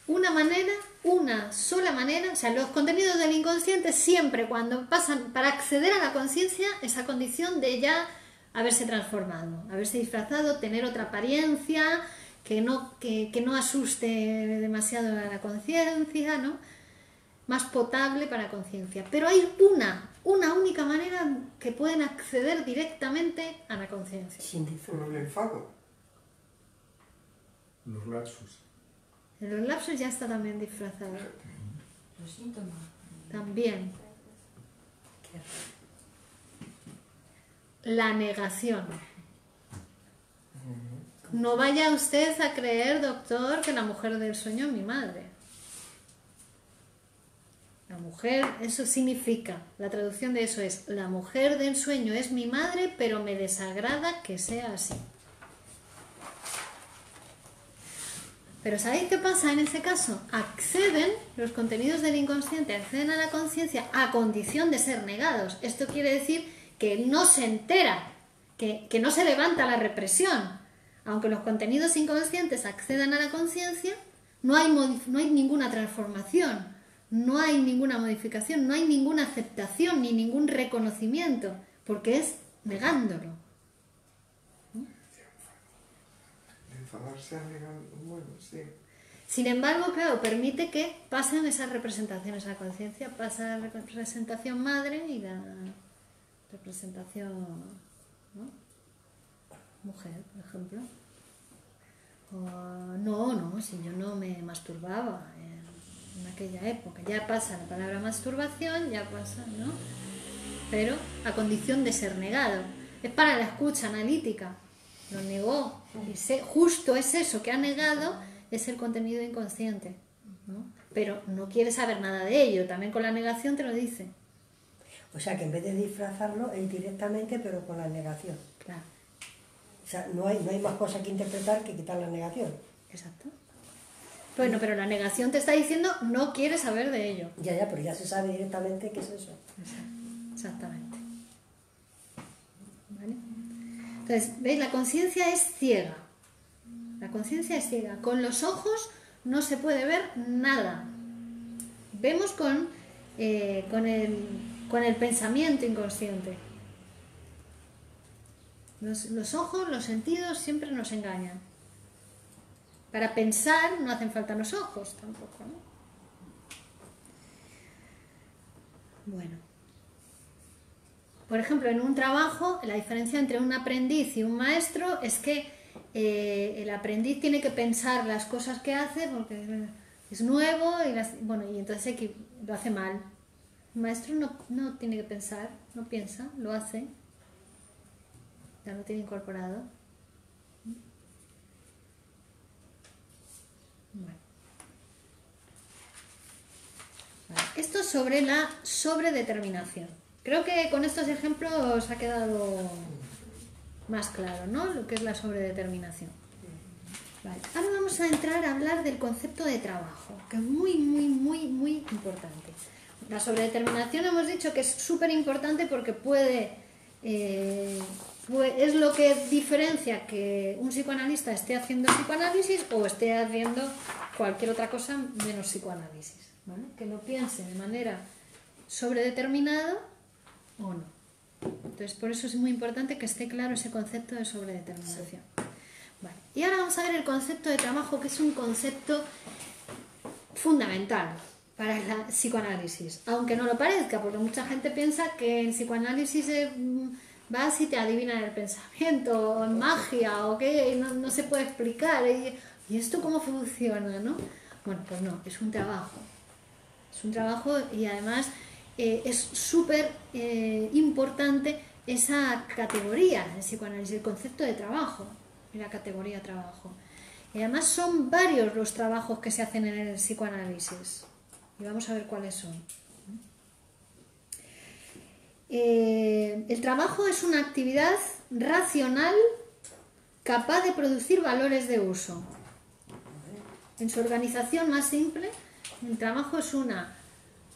Speaker 1: Una sola manera, o sea, los contenidos del inconsciente siempre cuando pasan para acceder a la conciencia, esa condición de ya haberse transformado, haberse disfrazado, tener otra apariencia, que no asuste demasiado a la conciencia, ¿no? Más potable para la conciencia. Pero hay una única manera que pueden acceder directamente a la conciencia.
Speaker 3: Sin
Speaker 2: Por el enfado. Los lapsus.
Speaker 1: En los lapsos ya está también disfrazado.
Speaker 5: Los síntomas.
Speaker 1: También. La negación. No vaya usted a creer, doctor, que la mujer del sueño es mi madre. La mujer, eso significa, la traducción de eso es, la mujer del sueño es mi madre, pero me desagrada que sea así. Pero ¿sabéis qué pasa en ese caso? Acceden, los contenidos del inconsciente acceden a la conciencia a condición de ser negados. Esto quiere decir que no se entera, que no se levanta la represión. Aunque los contenidos inconscientes accedan a la conciencia, no hay ninguna transformación, no hay ninguna modificación, no hay ninguna aceptación ni ningún reconocimiento, porque es negándolo.
Speaker 2: Enfadarse, bueno, sí.
Speaker 1: Sin embargo, claro, permite que pasen esas representaciones a la conciencia, pasa la representación madre y la representación, ¿no? Mujer, por ejemplo. O, no, si yo no me masturbaba en aquella época. Ya pasa la palabra masturbación, ya pasa, ¿no? Pero a condición de ser negado. Es para la escucha analítica. Lo negó. Y justo es eso que ha negado, es el contenido inconsciente, ¿no? Pero no quiere saber nada de ello. También con la negación te lo dice.
Speaker 3: O sea que en vez de disfrazarlo es directamente, pero con la negación.
Speaker 1: Claro.
Speaker 3: O sea, no hay más cosa que interpretar que quitar la negación.
Speaker 1: Exacto. Bueno, pero la negación te está diciendo no quieres saber de ello.
Speaker 3: Ya, pero ya se sabe directamente qué es eso.
Speaker 1: Exactamente. ¿Vale? Entonces, ¿veis? La conciencia es ciega. La conciencia es ciega. Con los ojos no se puede ver nada. Vemos con el pensamiento inconsciente. Los ojos, los sentidos siempre nos engañan. Para pensar no hacen falta los ojos tampoco, ¿no? Bueno. Por ejemplo, en un trabajo, la diferencia entre un aprendiz y un maestro es que el aprendiz tiene que pensar las cosas que hace porque es nuevo y entonces lo hace mal. El maestro no tiene que pensar, no piensa, lo hace. Ya lo tiene incorporado. Bueno. Vale. Esto es sobre la sobredeterminación. Creo que con estos ejemplos ha quedado más claro, ¿no? Lo que es la sobredeterminación. Vale. Ahora vamos a entrar a hablar del concepto de trabajo, que es muy, muy, muy, muy importante. La sobredeterminación hemos dicho que es súper importante porque es lo que diferencia que un psicoanalista esté haciendo psicoanálisis o esté haciendo cualquier otra cosa menos psicoanálisis, ¿vale? Que lo piense de manera sobredeterminada o no. Entonces, por eso es muy importante que esté claro ese concepto de sobredeterminación. Vale. Y ahora vamos a ver el concepto de trabajo, que es un concepto fundamental para el psicoanálisis, aunque no lo parezca, porque mucha gente piensa que el psicoanálisis vas y te adivinan el pensamiento, o en magia, o qué, no se puede explicar. ¿Y esto cómo funciona, no? Bueno, pues no, es un trabajo. Es un trabajo y además es súper importante esa categoría del psicoanálisis, el concepto de trabajo y la categoría trabajo. Y además son varios los trabajos que se hacen en el psicoanálisis. Y vamos a ver cuáles son. El trabajo es una actividad racional capaz de producir valores de uso. En su organización más simple, el trabajo es una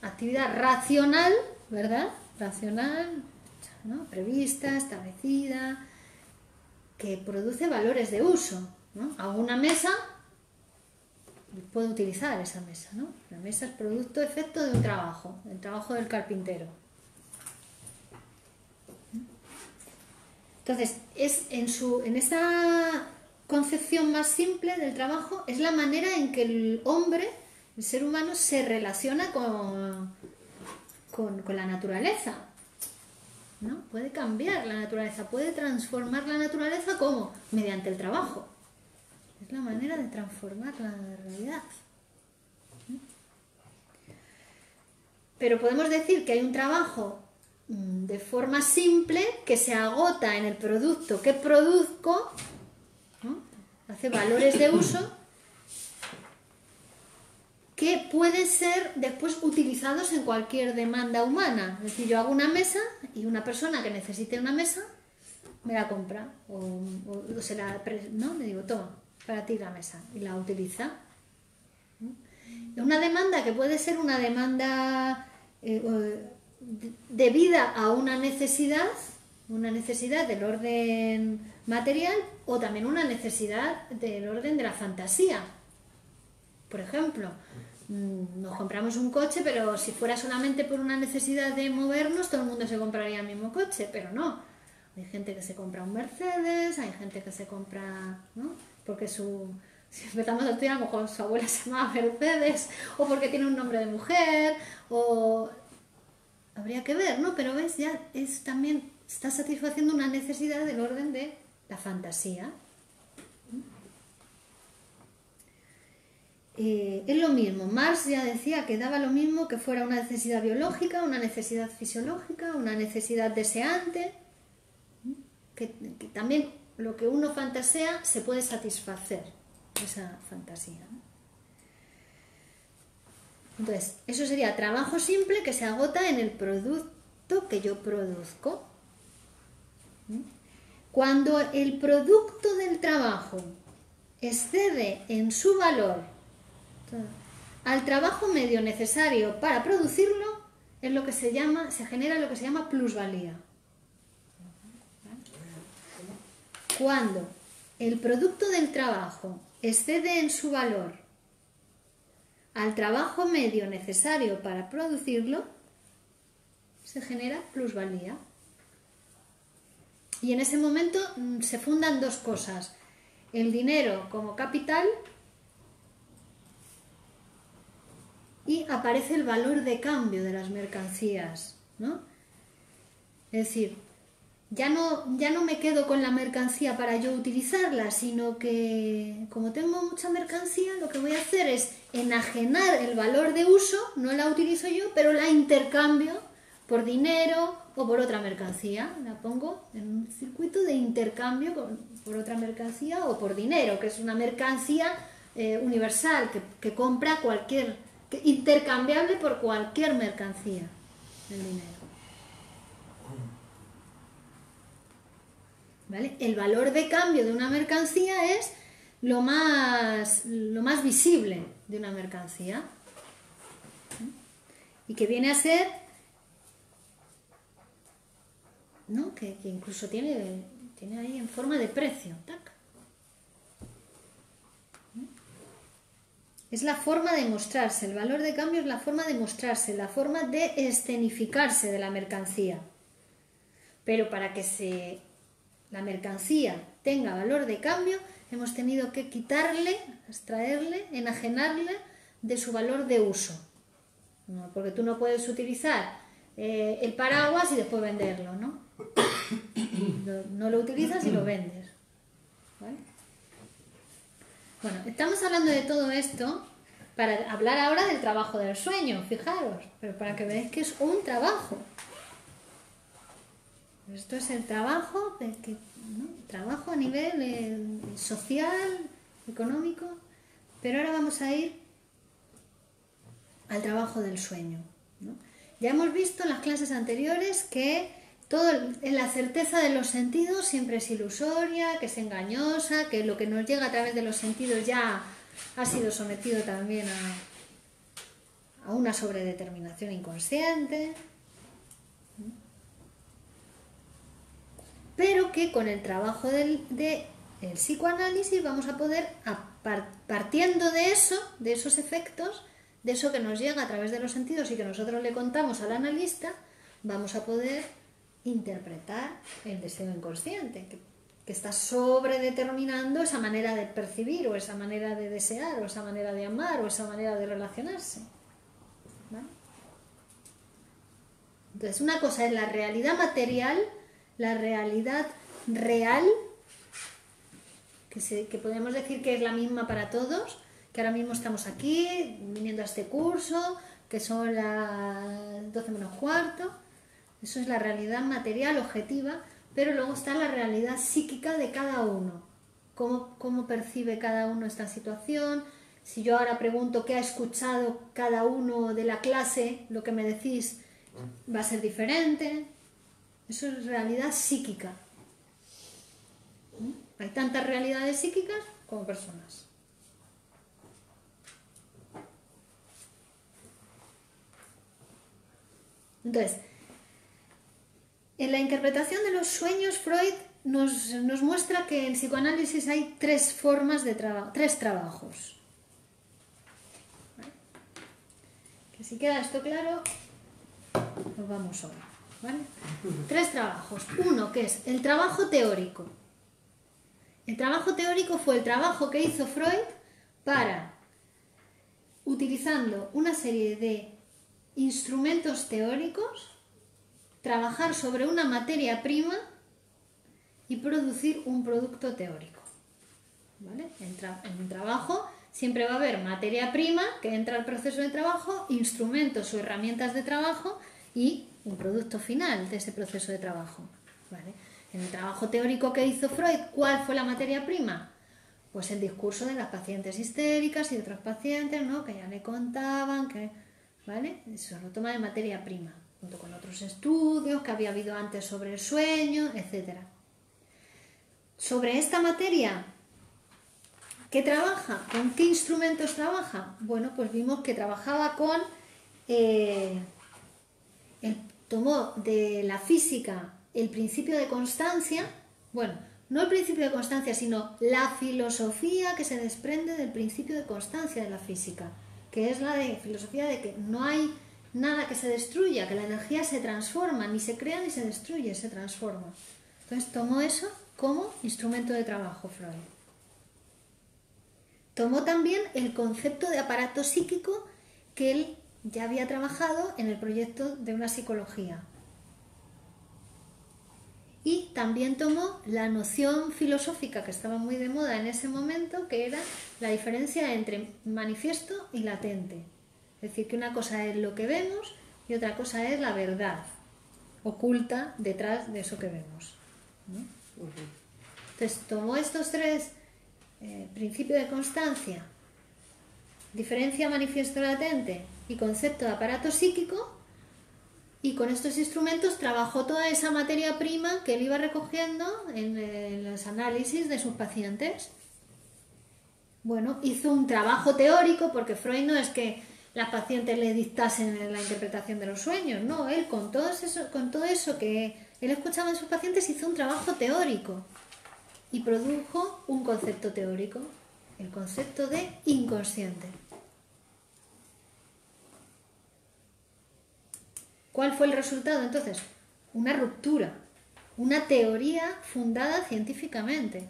Speaker 1: actividad racional, ¿verdad? Racional, ¿no? Prevista, establecida, que produce valores de uso, ¿no? Hago una mesa, puedo utilizar esa mesa, ¿no? La mesa es producto, efecto de un trabajo, el trabajo del carpintero. Entonces, en esta concepción más simple del trabajo, es la manera en que el hombre, el ser humano, se relaciona con la naturaleza, ¿no? Puede cambiar la naturaleza, puede transformar la naturaleza, ¿cómo? Mediante el trabajo. Es la manera de transformar la realidad. Pero podemos decir que hay un trabajo de forma simple que se agota en el producto que produzco, ¿no? Hace valores de uso que pueden ser después utilizados en cualquier demanda humana. Es decir, yo hago una mesa y una persona que necesite una mesa me la compra o se la, ¿no? Le digo, toma, para ti la mesa, y la utiliza. Una demanda que puede ser una demanda debida a una necesidad del orden material o también una necesidad del orden de la fantasía. Por ejemplo, nos compramos un coche, pero si fuera solamente por una necesidad de movernos, todo el mundo se compraría el mismo coche, pero no. Hay gente que se compra un Mercedes, hay gente que se compra, ¿no? Porque si empezamos a estudiar, a lo mejor su abuela se llama Mercedes, o porque tiene un nombre de mujer, o habría que ver, ¿no? Pero ves, ya también está satisfaciendo una necesidad del orden de la fantasía. Es lo mismo, Marx ya decía que daba lo mismo que fuera una necesidad biológica, una necesidad fisiológica, una necesidad deseante, que también lo que uno fantasea se puede satisfacer, esa fantasía, ¿no? Entonces, eso sería trabajo simple que se agota en el producto que yo produzco. Cuando el producto del trabajo excede en su valor al trabajo medio necesario para producirlo, es lo que se genera lo que se llama plusvalía. Cuando el producto del trabajo excede en su valor al trabajo medio necesario para producirlo, se genera plusvalía. Y en ese momento se fundan dos cosas: el dinero como capital y aparece el valor de cambio de las mercancías, ¿no? Es decir, ya no me quedo con la mercancía para yo utilizarla, sino que como tengo mucha mercancía, lo que voy a hacer es enajenar el valor de uso, no la utilizo yo, pero la intercambio por dinero o por otra mercancía. La pongo en un circuito de intercambio por otra mercancía o por dinero, que es una mercancía universal que compra intercambiable por cualquier mercancía, el dinero. ¿Vale? El valor de cambio de una mercancía es lo más visible de una mercancía, y que viene a ser, ¿no? que incluso tiene ahí en forma de precio. ¡Tac! Es la forma de mostrarse, el valor de cambio es la forma de mostrarse, la forma de escenificarse de la mercancía. Pero para que la mercancía tenga valor de cambio, hemos tenido que quitarle, extraerle, enajenarle de su valor de uso. ¿No? Porque tú no puedes utilizar el paraguas y después venderlo, ¿no? No lo utilizas y lo vendes. ¿Vale? Bueno, estamos hablando de todo esto para hablar ahora del trabajo del sueño, fijaros, pero para que veáis que es un trabajo. Esto es el trabajo, ¿no? Trabajo a nivel social, económico, pero ahora vamos a ir al trabajo del sueño, ¿no? Ya hemos visto en las clases anteriores que la certeza de los sentidos siempre es ilusoria, que es engañosa, que lo que nos llega a través de los sentidos ya ha sido sometido también a una sobredeterminación inconsciente, pero que con el trabajo del psicoanálisis vamos a poder, partiendo de esos efectos, de eso que nos llega a través de los sentidos y que nosotros le contamos al analista, vamos a poder interpretar el deseo inconsciente, que está sobredeterminando esa manera de percibir, o esa manera de desear, o esa manera de amar, o esa manera de relacionarse. ¿Vale? Entonces, una cosa es la realidad material, la realidad real, que podemos decir que es la misma para todos, que ahora mismo estamos aquí, viniendo a este curso, que son las 12 menos cuarto. Eso es la realidad material, objetiva, pero luego está la realidad psíquica de cada uno. Cómo percibe cada uno esta situación. Si yo ahora pregunto qué ha escuchado cada uno de la clase, lo que me decís va a ser diferente. Eso es realidad psíquica. Hay tantas realidades psíquicas como personas. Entonces, en la interpretación de los sueños, Freud nos muestra que en psicoanálisis hay tres formas de tres trabajos. ¿Vale? Que si queda esto claro, nos vamos ahora. ¿Vale? Tres trabajos. Uno, que es el trabajo teórico. El trabajo teórico fue el trabajo que hizo Freud para, utilizando una serie de instrumentos teóricos, trabajar sobre una materia prima y producir un producto teórico. ¿Vale? En un trabajo siempre va a haber materia prima que entra al proceso de trabajo, instrumentos o herramientas de trabajo y un producto final de ese proceso de trabajo. ¿Vale? En el trabajo teórico que hizo Freud, ¿cuál fue la materia prima? Pues el discurso de las pacientes histéricas y de otros pacientes, ¿no? Que ya le contaban, ¿vale? Eso lo toma de materia prima, junto con otros estudios que había habido antes sobre el sueño, etc. sobre esta materia, ¿qué trabaja? ¿Con qué instrumentos trabaja? Bueno, pues vimos que trabajaba con... tomó de la física el principio de constancia, bueno, no el principio de constancia, sino la filosofía que se desprende del principio de constancia de la física, que es la de filosofía de que no hay nada que se destruya, que la energía se transforma, ni se crea ni se destruye, se transforma. Entonces tomó eso como instrumento de trabajo Freud. Tomó también el concepto de aparato psíquico que él ya había trabajado en el proyecto de una psicología. Y también tomó la noción filosófica que estaba muy de moda en ese momento, que era la diferencia entre manifiesto y latente. Es decir, que una cosa es lo que vemos y otra cosa es la verdad oculta detrás de eso que vemos, ¿no? Entonces tomó estos tres principios de constancia, diferencia manifiesto latente y concepto de aparato psíquico, y con estos instrumentos trabajó toda esa materia prima que él iba recogiendo en los análisis de sus pacientes. Bueno, hizo un trabajo teórico, porque Freud no es que las pacientes le dictasen la interpretación de los sueños, no, él con todo eso que él escuchaba en sus pacientes hizo un trabajo teórico y produjo un concepto teórico, el concepto de inconsciente. ¿Cuál fue el resultado entonces? Una ruptura, una teoría fundada científicamente.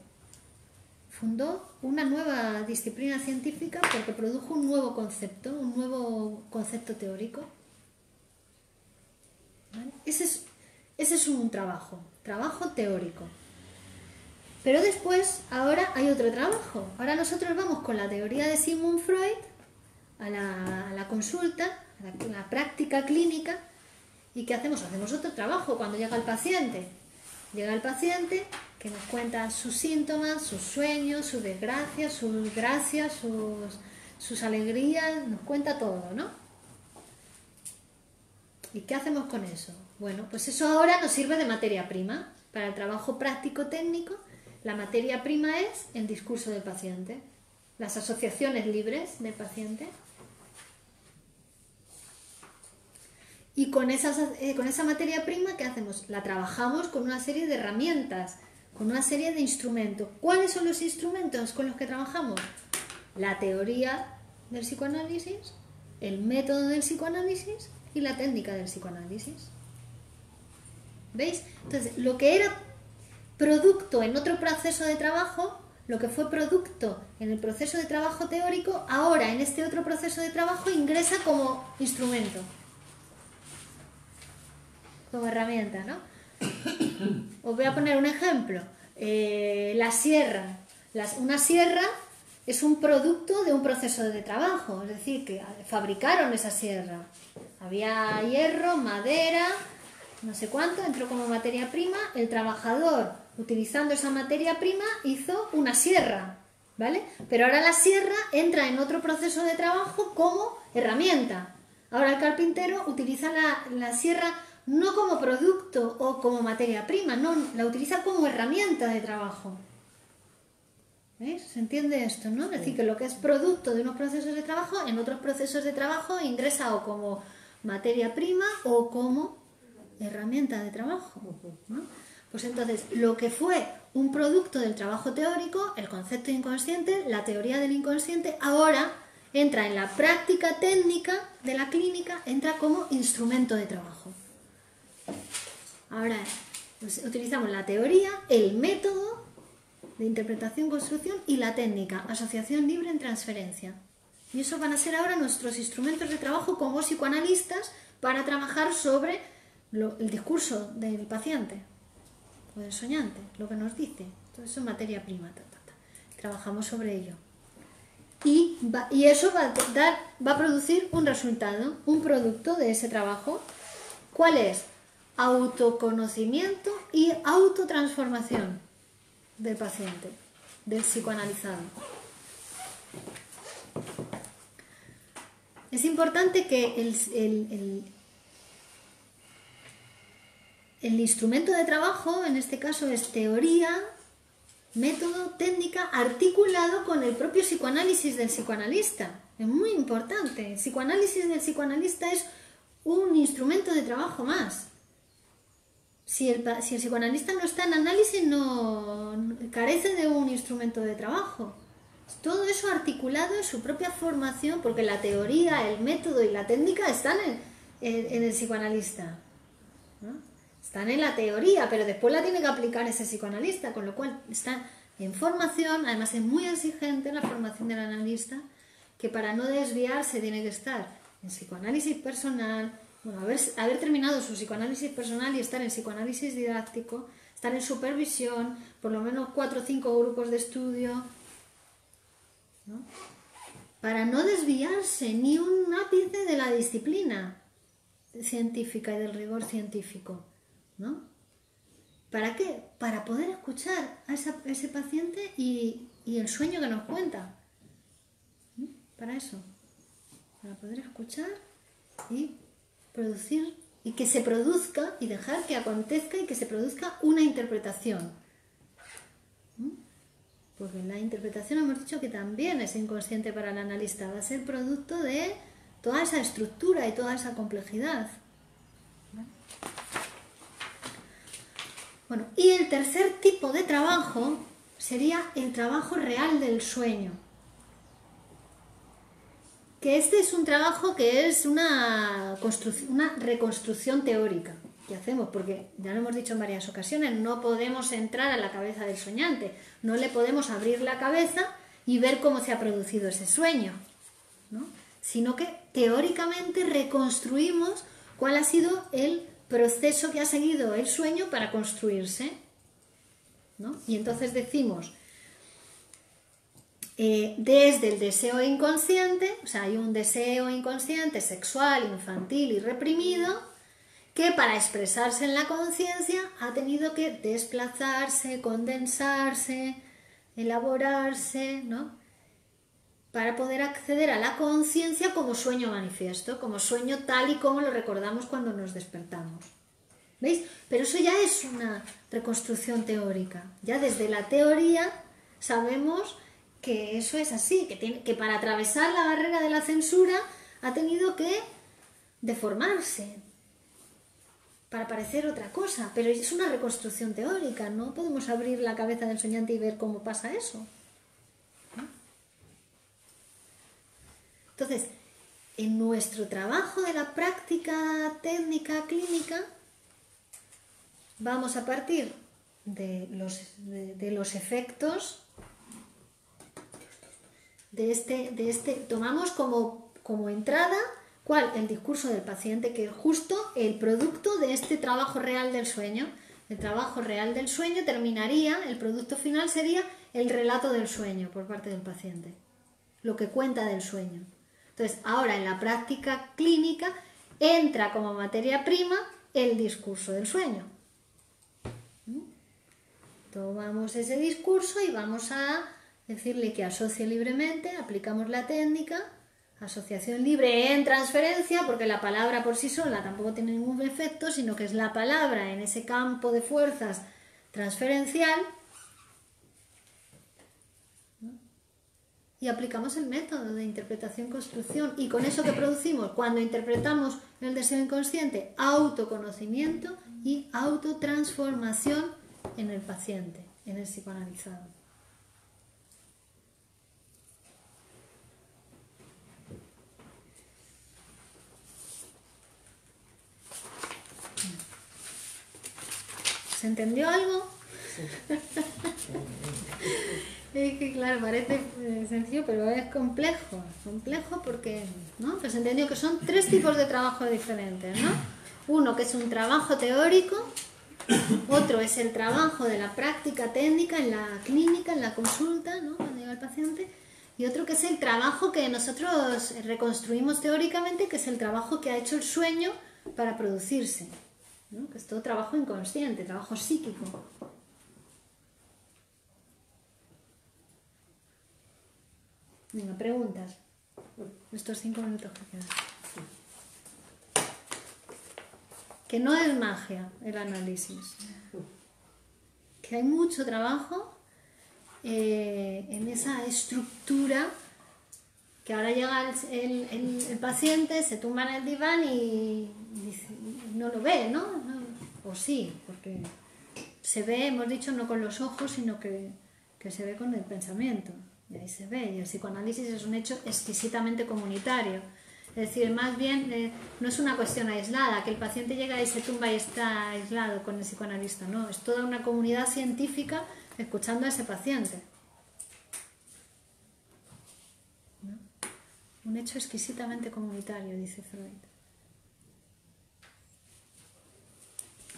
Speaker 1: Fundó una nueva disciplina científica porque produjo un nuevo concepto teórico. ¿Vale? Ese es un trabajo teórico. Pero después, ahora hay otro trabajo. Ahora nosotros vamos con la teoría de Sigmund Freud a la consulta, a la práctica clínica. ¿Y qué hacemos? Hacemos otro trabajo cuando llega el paciente. Llega el paciente que nos cuenta sus síntomas, sus sueños, sus desgracias, sus gracias, sus alegrías, nos cuenta todo, ¿no? ¿Y qué hacemos con eso? Bueno, pues eso ahora nos sirve de materia prima. Para el trabajo práctico técnico, la materia prima es el discurso del paciente, las asociaciones libres del paciente. Y con esa materia prima, ¿qué hacemos? La trabajamos con una serie de herramientas, con una serie de instrumentos. ¿Cuáles son los instrumentos con los que trabajamos? La teoría del psicoanálisis, el método del psicoanálisis y la técnica del psicoanálisis. ¿Veis? Entonces, lo que era producto en otro proceso de trabajo, lo que fue producto en el proceso de trabajo teórico, ahora en este otro proceso de trabajo ingresa como instrumento. Como herramienta, ¿no? Os voy a poner un ejemplo. La sierra. Una sierra es un producto de un proceso de trabajo, es decir, que fabricaron esa sierra. Había hierro, madera, no sé cuánto, entró como materia prima. El trabajador, utilizando esa materia prima, hizo una sierra, ¿vale? Pero ahora la sierra entra en otro proceso de trabajo como herramienta. Ahora el carpintero utiliza la sierra no como producto o como materia prima, no, la utiliza como herramienta de trabajo. ¿Veis? ¿Se entiende esto, no? Es decir, que lo que es producto de unos procesos de trabajo, en otros procesos de trabajo ingresa o como materia prima o como herramienta de trabajo, ¿no? Pues entonces, lo que fue un producto del trabajo teórico, el concepto inconsciente, la teoría del inconsciente, ahora entra en la práctica técnica de la clínica, entra como instrumento de trabajo. Ahora pues, utilizamos la teoría, el método de interpretación-construcción y la técnica, asociación libre en transferencia. Y esos van a ser ahora nuestros instrumentos de trabajo como psicoanalistas para trabajar sobre el discurso del paciente o del soñante, lo que nos dice. Todo eso es materia prima. Trabajamos sobre ello. Y eso va a producir un resultado, un producto de ese trabajo. ¿Cuál es? Autoconocimiento y autotransformación del paciente, del psicoanalizado. Es importante que el instrumento de trabajo, en este caso, es teoría, método, técnica articulado con el propio psicoanálisis del psicoanalista. Es muy importante. El psicoanálisis del psicoanalista es un instrumento de trabajo más. Si el psicoanalista no está en análisis, carece de un instrumento de trabajo. Todo eso articulado en su propia formación, porque la teoría, el método y la técnica están en el psicoanalista, ¿no? Están en la teoría, pero después la tiene que aplicar ese psicoanalista, con lo cual está en formación. Además es muy exigente la formación del analista, que para no desviarse tiene que estar en psicoanálisis personal, bueno, haber terminado su psicoanálisis personal y estar en psicoanálisis didáctico, estar en supervisión, por lo menos 4 o 5 grupos de estudio, ¿no? Para no desviarse ni un ápice de la disciplina científica y del rigor científico, ¿no? ¿Para qué? Para poder escuchar a ese paciente y el sueño que nos cuenta. Para eso, para poder escuchar y producir, y que se produzca, y dejar que acontezca y que se produzca una interpretación. Porque la interpretación hemos dicho que también es inconsciente para el analista, va a ser producto de toda esa estructura y toda esa complejidad. Bueno, y el tercer tipo de trabajo sería el trabajo real del sueño. Que este es un trabajo que es una reconstrucción teórica que hacemos, porque ya lo hemos dicho en varias ocasiones, no podemos entrar a la cabeza del soñante, no le podemos abrir la cabeza y ver cómo se ha producido ese sueño, ¿no? Sino que teóricamente reconstruimos cuál ha sido el proceso que ha seguido el sueño para construirse, ¿no? Y entonces decimos, desde el deseo inconsciente, o sea, hay un deseo inconsciente, sexual, infantil y reprimido, que para expresarse en la conciencia ha tenido que desplazarse, condensarse, elaborarse, ¿no? Para poder acceder a la conciencia como sueño manifiesto, como sueño tal y como lo recordamos cuando nos despertamos. ¿Veis? Pero eso ya es una reconstrucción teórica. Ya desde la teoría sabemos que eso es así, que para atravesar la barrera de la censura ha tenido que deformarse para parecer otra cosa, pero es una reconstrucción teórica, no podemos abrir la cabeza del soñante y ver cómo pasa eso, ¿no? Entonces, en nuestro trabajo de la práctica técnica clínica vamos a partir de los efectos tomamos como entrada, ¿cuál? El discurso del paciente, que es justo el producto de este trabajo real del sueño. El trabajo real del sueño terminaría, el producto final sería el relato del sueño por parte del paciente, lo que cuenta del sueño. Entonces, ahora en la práctica clínica entra como materia prima el discurso del sueño. Tomamos ese discurso y vamos a decirle que asocie libremente, aplicamos la técnica, asociación libre en transferencia, porque la palabra por sí sola tampoco tiene ningún efecto, sino que es la palabra en ese campo de fuerzas transferencial, ¿no? Y aplicamos el método de interpretación-construcción, y con eso que producimos cuando interpretamos el deseo inconsciente, autoconocimiento y autotransformación en el paciente, en el psicoanalizado. ¿Se entendió algo? Sí. Es que claro, parece sencillo, pero es complejo porque, ¿no? Pues se entendió que son 3 tipos de trabajo diferentes, ¿no? Uno que es un trabajo teórico, otro es el trabajo de la práctica técnica en la clínica, en la consulta, ¿no? Cuando llega el paciente, y otro que es el trabajo que nosotros reconstruimos teóricamente, que es el trabajo que ha hecho el sueño para producirse, ¿no? Que es todo trabajo inconsciente, trabajo psíquico. Venga, preguntas. Estos 5 minutos que quedan. Que no es magia el análisis. Que hay mucho trabajo en esa estructura que ahora llega el paciente, se tumba en el diván y no lo ve, ¿no? O sí, porque se ve, hemos dicho, no con los ojos, sino que se ve con el pensamiento. Y ahí se ve. Y el psicoanálisis es un hecho exquisitamente comunitario. Es decir, más bien no es una cuestión aislada, que el paciente llega y se tumba y está aislado con el psicoanalista, no. Es toda una comunidad científica escuchando a ese paciente. ¿No? Un hecho exquisitamente comunitario, dice Freud.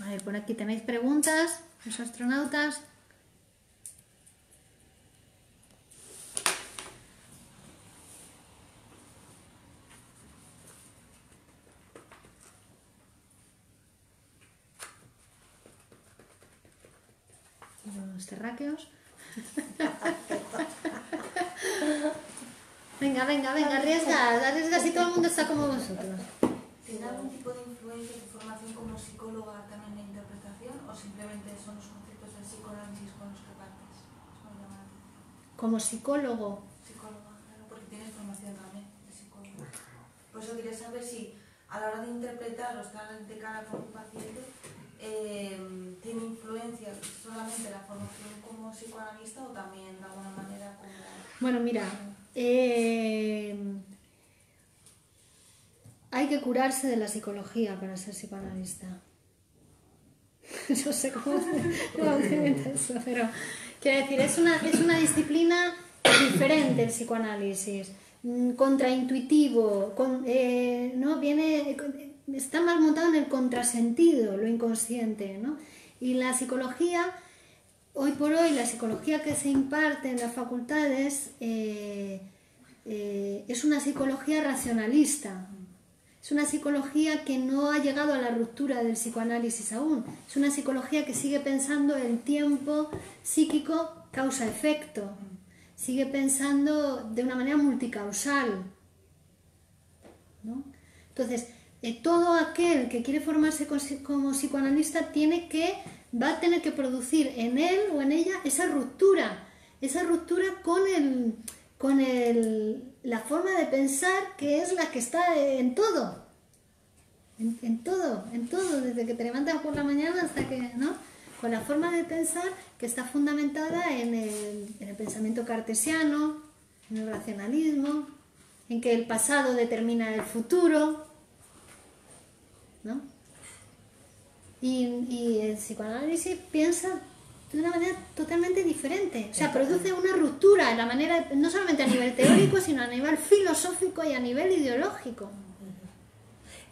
Speaker 1: A ver, por aquí tenéis preguntas, los astronautas. Los terráqueos. Venga, arriesga si todo el mundo está como vosotros.
Speaker 6: ¿Tiene algún tipo de influencia tu formación como psicóloga también en la interpretación o simplemente son los conceptos del psicoanálisis con los que partes? Eso me llama la atención.
Speaker 1: Como psicólogo.
Speaker 6: Psicóloga, claro, porque tienes formación también de psicóloga. Por eso quería saber si a la hora de interpretar o estar de cara con un paciente tiene influencia solamente la formación como psicoanalista o también de alguna manera como...
Speaker 1: Bueno, mira, hay que curarse de la psicología para ser psicoanalista. No sé cómo se eso, pero quiero decir, es una disciplina diferente el psicoanálisis, contraintuitivo, ¿no? Está más montado en el contrasentido, lo inconsciente, ¿no? Y la psicología, hoy por hoy, la psicología que se imparte en las facultades es una psicología racionalista. Es una psicología que no ha llegado a la ruptura del psicoanálisis aún. Es una psicología que sigue pensando el tiempo psíquico causa-efecto. Sigue pensando de una manera multicausal, ¿no? Entonces, todo aquel que quiere formarse como psicoanalista va a tener que producir en él o en ella esa ruptura con la forma de pensar que es la que está en todo, en todo, desde que te levantas por la mañana hasta que, ¿no? Con la forma de pensar que está fundamentada en el pensamiento cartesiano, en el racionalismo, en que el pasado determina el futuro, ¿no? Y el psicoanálisis piensa de una manera totalmente diferente, o sea, produce una ruptura en la manera, no solamente a nivel teórico, sino a nivel filosófico y a nivel ideológico.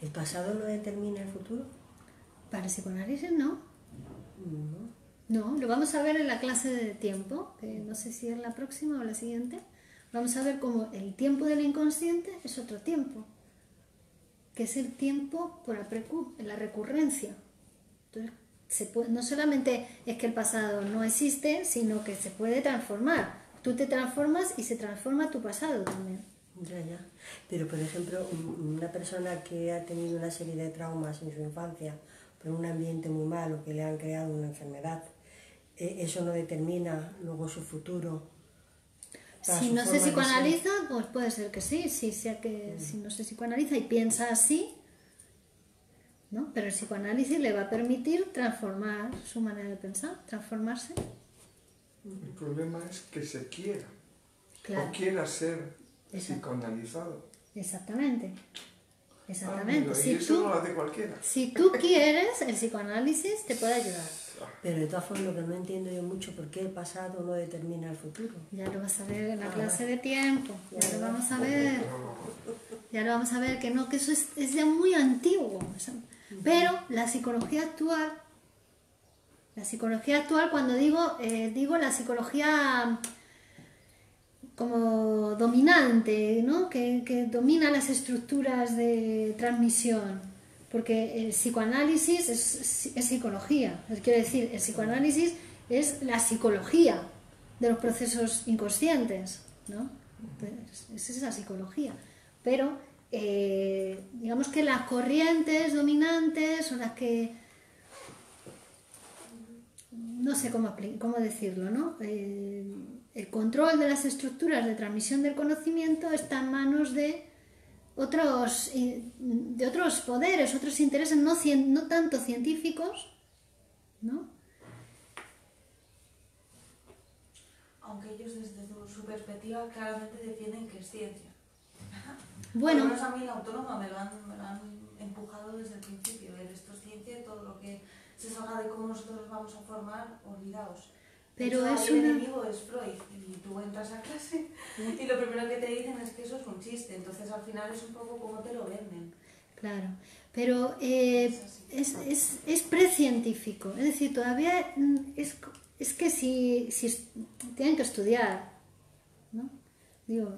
Speaker 3: ¿El pasado no determina el futuro?
Speaker 1: Para el psicoanálisis no. No, lo vamos a ver en la clase de tiempo, que no sé si es la próxima o la siguiente. Vamos a ver cómo el tiempo del inconsciente es otro tiempo, que es el tiempo por la recurrencia. Entonces, no solamente es que el pasado no existe, sino que se puede transformar. Tú te transformas y se transforma tu pasado también.
Speaker 3: Ya. Pero, por ejemplo, una persona que ha tenido una serie de traumas en su infancia, por un ambiente muy malo, que le han creado una enfermedad, eso no determina luego su futuro.
Speaker 1: Si no se psicoanaliza, pues puede ser que sí, si no se psicoanaliza y piensa así, ¿no? Pero el psicoanálisis le va a permitir transformar su manera de pensar, transformarse.
Speaker 2: El problema es que se quiera,
Speaker 1: Claro.
Speaker 2: o quiera ser psicoanalizado.
Speaker 1: Exactamente.
Speaker 2: Y
Speaker 1: Si
Speaker 2: eso no lo hace cualquiera.
Speaker 1: Si tú quieres, el psicoanálisis te puede ayudar.
Speaker 3: Pero de todas formas, lo que no entiendo yo mucho, ¿por qué el pasado no determina el futuro?
Speaker 1: Ya lo vas a ver en la clase de tiempo, ya lo vamos a ver. Ya lo vamos a ver, que no, que eso es ya muy antiguo. Pero la psicología actual, cuando digo la psicología como dominante, ¿no? que domina las estructuras de transmisión, porque el psicoanálisis es psicología, quiero decir, el psicoanálisis es la psicología de los procesos inconscientes, ¿no? Pues es la psicología, pero digamos que las corrientes dominantes son las que, no sé cómo decirlo, ¿no? El control de las estructuras de transmisión del conocimiento está en manos de otros poderes, otros intereses, no tanto científicos, ¿no?
Speaker 6: Aunque ellos desde su perspectiva claramente defienden que es ciencia.
Speaker 1: Bueno,
Speaker 6: Por lo menos a mí la autónoma me lo han empujado desde el principio. Esto es ciencia y todo lo que se salga de cómo nosotros nos vamos a formar, olvidaos.
Speaker 1: pero
Speaker 6: De hecho,
Speaker 1: es
Speaker 6: el
Speaker 1: una...
Speaker 6: enemigo es Freud y tú entras a clase y lo primero que te dicen es que eso es un chiste. Entonces al final es un poco como te lo venden.
Speaker 1: Claro, pero
Speaker 6: Es así.
Speaker 1: es precientífico, es decir, todavía es que si tienen que estudiar, ¿no? Digo,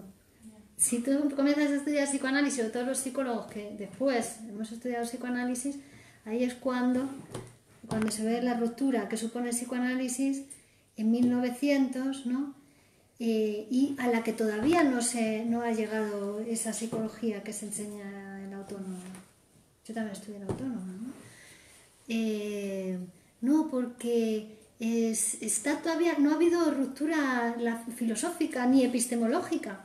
Speaker 1: si tú comienzas a estudiar psicoanálisis, o todos los psicólogos que después hemos estudiado psicoanálisis, ahí es cuando se ve la ruptura que supone el psicoanálisis en 1900, ¿no? Y a la que todavía no ha llegado esa psicología que se enseña en la autónoma. Yo también estudié en la autónoma, ¿no? No, porque está todavía, no ha habido ruptura filosófica ni epistemológica.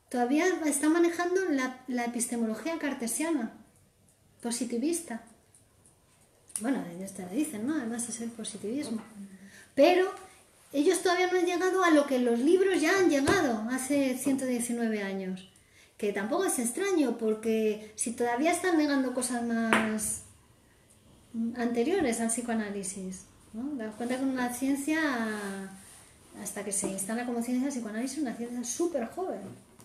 Speaker 1: Todavía está manejando la epistemología cartesiana, positivista. Bueno, ya te lo dicen, ¿no? Además es el positivismo. Pero ellos todavía no han llegado a lo que los libros ya han llegado hace 119 años. Que tampoco es extraño, porque si todavía están negando cosas más anteriores al psicoanálisis, ¿no? Das cuenta que una ciencia, hasta que se instala como ciencia el psicoanálisis, es una ciencia súper joven.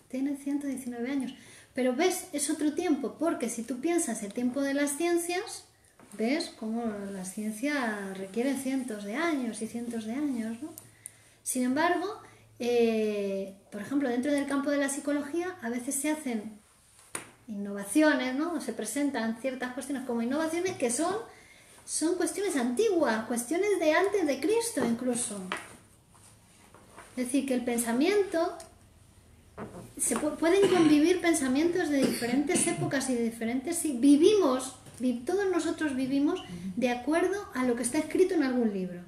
Speaker 1: Tiene 119 años. Pero ves, es otro tiempo, porque si tú piensas el tiempo de las ciencias, ves cómo las ciencias requieren cientos de años y cientos de años, ¿no? Sin embargo, por ejemplo, dentro del campo de la psicología, a veces se hacen innovaciones, ¿no? Se presentan ciertas cuestiones como innovaciones que son cuestiones antiguas, cuestiones de antes de Cristo incluso. Es decir, que el pensamiento... pueden convivir pensamientos de diferentes épocas y de diferentes... Todos nosotros vivimos de acuerdo a lo que está escrito en algún libro.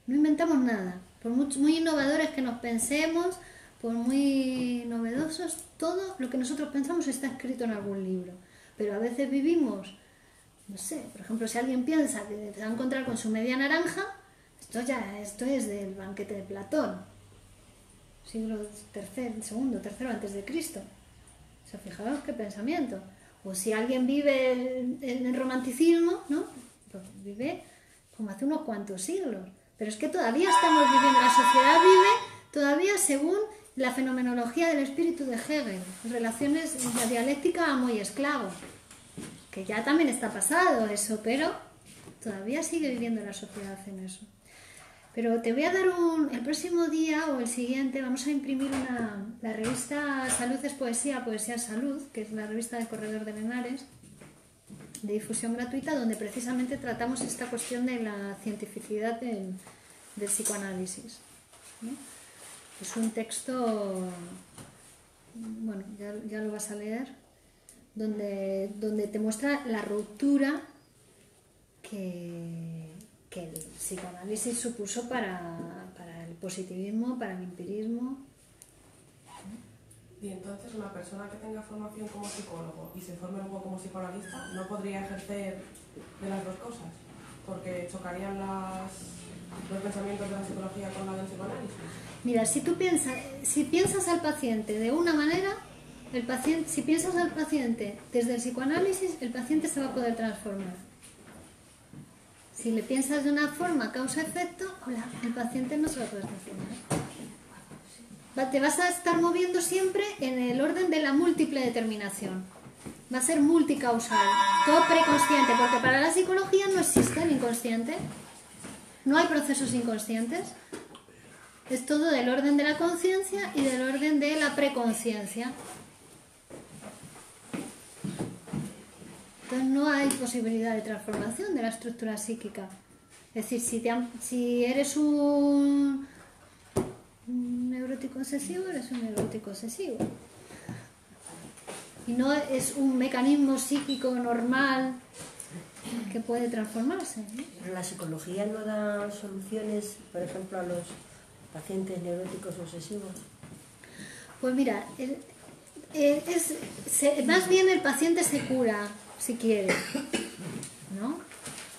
Speaker 1: No inventamos nada. Por muy innovadores que nos pensemos, por muy novedosos, todo lo que nosotros pensamos está escrito en algún libro. Pero a veces vivimos, no sé, por ejemplo, si alguien piensa que se va a encontrar con su media naranja, esto es del banquete de Platón, siglo II, III antes de Cristo. O sea, fijaos qué pensamiento. O si alguien vive en el romanticismo, ¿no? Pues vive como hace unos cuantos siglos. Pero es que todavía estamos viviendo, la sociedad vive todavía según la fenomenología del espíritu de Hegel, relaciones, la dialéctica amo y esclavo, que ya también está pasado eso, pero todavía sigue viviendo la sociedad en eso. Pero te voy a dar el próximo día o el siguiente vamos a imprimir la revista Salud es Poesía, Poesía es Salud, que es la revista de Corredor de Henares, de difusión gratuita, donde precisamente tratamos esta cuestión de la cientificidad del psicoanálisis, ¿no? Es un texto, bueno, ya lo vas a leer, donde te muestra la ruptura que el psicoanálisis supuso para el positivismo, para el empirismo.
Speaker 4: Y entonces una persona que tenga formación como psicólogo y se forme luego como psicoanalista no podría ejercer de las dos cosas, porque chocarían los pensamientos de la psicología con la del psicoanálisis.
Speaker 1: Mira, si piensas al paciente de una manera, si piensas al paciente desde el psicoanálisis, el paciente se va a poder transformar. Si le piensas de una forma causa-efecto, el paciente no se va a poder transformar. Te vas a estar moviendo siempre en el orden de la múltiple determinación. Va a ser multicausal, todo preconsciente, porque para la psicología no existe el inconsciente. No hay procesos inconscientes. Es todo del orden de la conciencia y del orden de la preconciencia. Entonces no hay posibilidad de transformación de la estructura psíquica. Es decir, si eres un neurótico obsesivo, eres un neurótico obsesivo. Y no es un mecanismo psíquico normal que puede transformarse, ¿no?
Speaker 3: Pero la psicología no da soluciones, por ejemplo, a los pacientes neuróticos obsesivos.
Speaker 1: Pues mira, más bien el paciente se cura, si quiere, ¿no?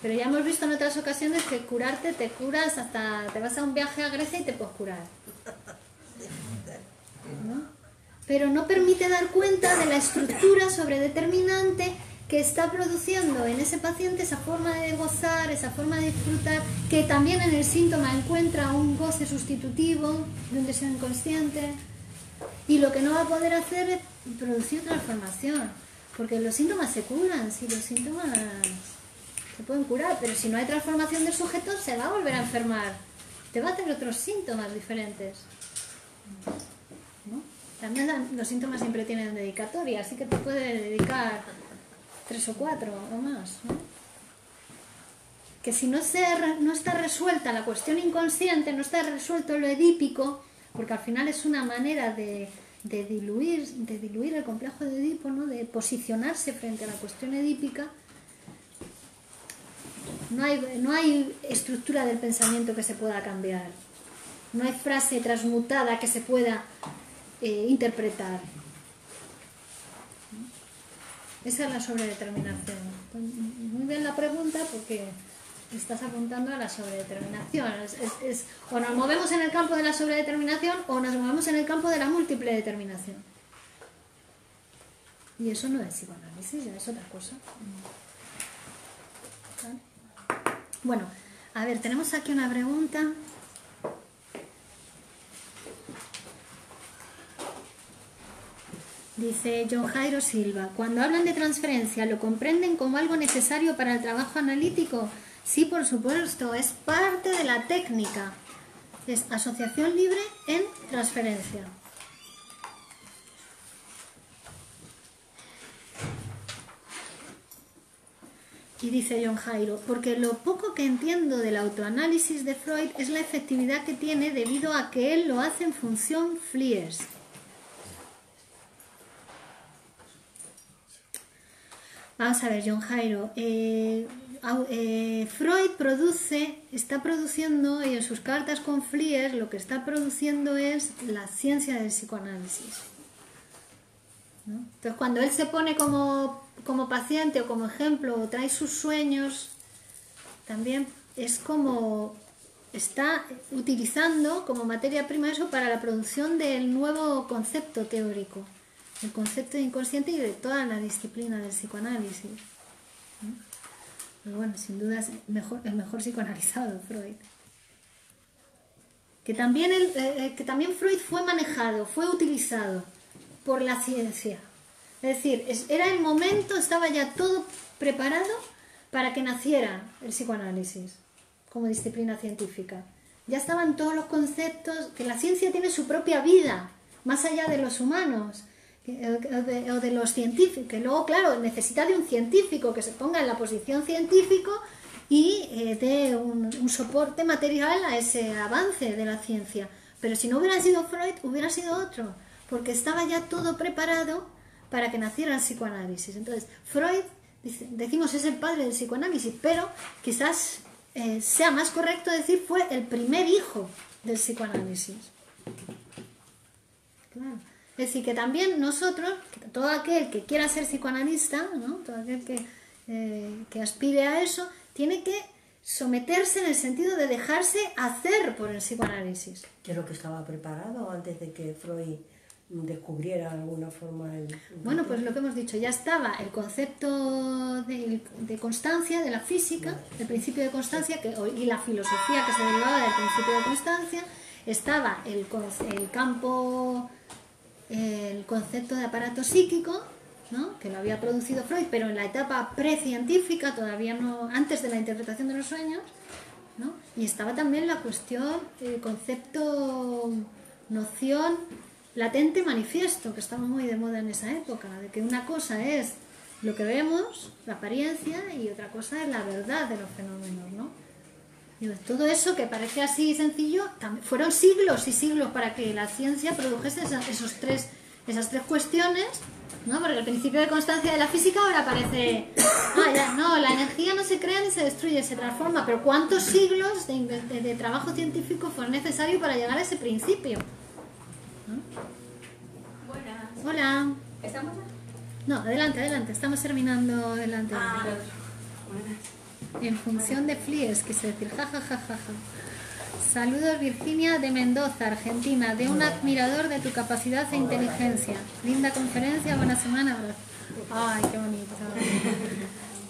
Speaker 1: Pero ya hemos visto en otras ocasiones que curarte, te curas hasta te vas a un viaje a Grecia y te puedes curar, ¿no? Pero no permite dar cuenta de la estructura sobredeterminante que está produciendo en ese paciente esa forma de gozar, esa forma de disfrutar, que también en el síntoma encuentra un goce sustitutivo de un deseo inconsciente, y lo que no va a poder hacer es producir transformación, porque los síntomas se curan, si los síntomas se pueden curar, pero si no hay transformación del sujeto se va a volver a enfermar, te va a tener otros síntomas diferentes, ¿no? También los síntomas siempre tienen dedicatoria, así que te puede dedicar 3 o 4 o más, ¿no? Que si no está resuelta la cuestión inconsciente, no está resuelto lo edípico, porque al final es una manera de diluir el complejo de Edipo, ¿no? De posicionarse frente a la cuestión edípica. No hay estructura del pensamiento que se pueda cambiar, no hay frase transmutada que se pueda interpretar. Esa es la sobredeterminación. Muy bien la pregunta, porque estás apuntando a la sobredeterminación. O nos movemos en el campo de la sobredeterminación o nos movemos en el campo de la múltiple determinación. Y eso no es psicoanálisis, ya es otra cosa. ¿Vale? Bueno, a ver, tenemos aquí una pregunta. Dice John Jairo Silva, cuando hablan de transferencia, ¿lo comprenden como algo necesario para el trabajo analítico? Sí, por supuesto, es parte de la técnica. Es asociación libre en transferencia. Y dice John Jairo, porque lo poco que entiendo del autoanálisis de Freud es la efectividad que tiene debido a que él lo hace en función Fliers. Vamos a ver, John Jairo, Freud está produciendo, y en sus cartas con Fliers lo que está produciendo es la ciencia del psicoanálisis, ¿no? Entonces, cuando él se pone como paciente o como ejemplo, o trae sus sueños, también es como está utilizando como materia prima eso para la producción del nuevo concepto teórico, el concepto de inconsciente y de toda la disciplina del psicoanálisis, ¿no? Pero bueno, sin duda es el mejor psicoanalizado, Freud. Que también Freud fue manejado, fue utilizado por la ciencia. Es decir, era el momento, estaba ya todo preparado para que naciera el psicoanálisis como disciplina científica. Ya estaban todos los conceptos, que la ciencia tiene su propia vida, más allá de los humanos o de los científicos, que luego, claro, necesita de un científico que se ponga en la posición científico y dé un soporte material a ese avance de la ciencia. Pero si no hubiera sido Freud, hubiera sido otro, porque estaba ya todo preparado para que naciera el psicoanálisis. Entonces, Freud, decimos, es el padre del psicoanálisis, pero quizás sea más correcto decir fue el primer hijo del psicoanálisis. Claro. Es decir, que también nosotros, todo aquel que quiera ser psicoanalista, ¿no? Todo aquel que aspire a eso, tiene que someterse en el sentido de dejarse hacer por el psicoanálisis.
Speaker 3: ¿Qué es lo que estaba preparado antes de que Freud descubriera de alguna forma
Speaker 1: Bueno, pues lo que hemos dicho, ya estaba el concepto de constancia, de la física, el principio de constancia, y la filosofía que se derivaba del principio de constancia, estaba el concepto de aparato psíquico, ¿no? Que lo había producido Freud, pero en la etapa precientífica, todavía no, antes de la interpretación de los sueños, ¿no? Y estaba también la cuestión, concepto, noción latente manifiesto, que estaba muy de moda en esa época, de que una cosa es lo que vemos, la apariencia, y otra cosa es la verdad de los fenómenos, ¿no? Y todo eso que parece así sencillo, fueron siglos y siglos para que la ciencia produjese esas tres cuestiones ¿no? Porque el principio de constancia de la física ahora parece, no, la energía no se crea ni se destruye, se transforma, pero ¿cuántos siglos de trabajo científico fue necesario para llegar a ese principio? ¿No?
Speaker 5: Buenas.
Speaker 1: Hola.
Speaker 5: ¿Estamos ya?
Speaker 1: No, adelante, adelante, estamos terminando adelante.
Speaker 5: Buenas.
Speaker 1: En función de Flies, quise decir, jajajaja. Saludos Virginia de Mendoza, Argentina, de un admirador de tu capacidad e inteligencia. Linda conferencia, buena semana. Ay, qué bonito.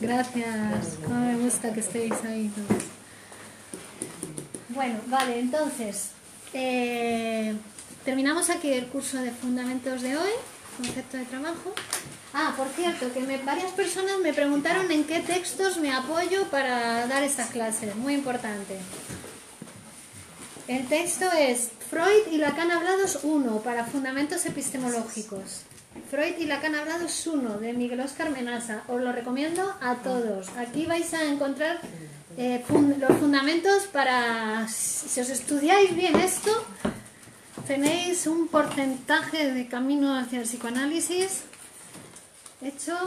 Speaker 1: Gracias, cómo me gusta que estéis ahí todos. Bueno, vale, entonces, terminamos aquí el curso de fundamentos de hoy, concepto de trabajo. Por cierto, que varias personas me preguntaron en qué textos me apoyo para dar estas clases, muy importante. El texto es Freud y Lacan hablados 1 para fundamentos epistemológicos. Freud y Lacan hablados 1 de Miguel Óscar Menasa. Os lo recomiendo a todos. Aquí vais a encontrar los fundamentos para, si os estudiáis bien esto, tenéis un porcentaje de camino hacia el psicoanálisis hecho.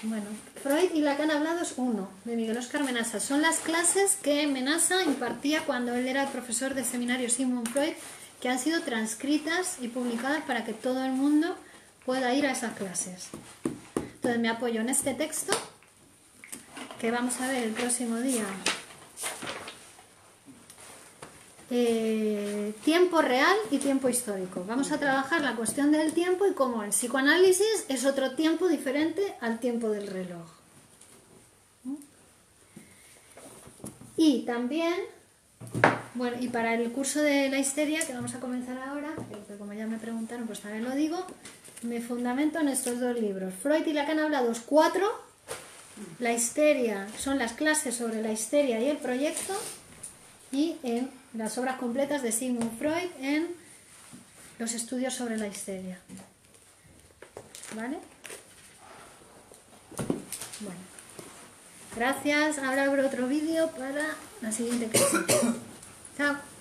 Speaker 1: Bueno, Freud y Lacan hablados 1 de Miguel Óscar Menasa. Son las clases que Menasa impartía cuando él era el profesor del seminario Sigmund Freud, que han sido transcritas y publicadas para que todo el mundo pueda ir a esas clases. Entonces me apoyo en este texto que vamos a ver el próximo día. Tiempo real y tiempo histórico. Vamos a trabajar la cuestión del tiempo y cómo el psicoanálisis es otro tiempo diferente al tiempo del reloj. Y también, bueno, y para el curso de la histeria que vamos a comenzar ahora, que como ya me preguntaron, pues también lo digo, me fundamento en estos dos libros. Freud y Lacan hablados 4, la histeria, son las clases sobre la histeria y el proyecto, y en las obras completas de Sigmund Freud en los estudios sobre la histeria. ¿Vale? Bueno. Gracias. Ahora habrá otro vídeo para la siguiente clase. Chao.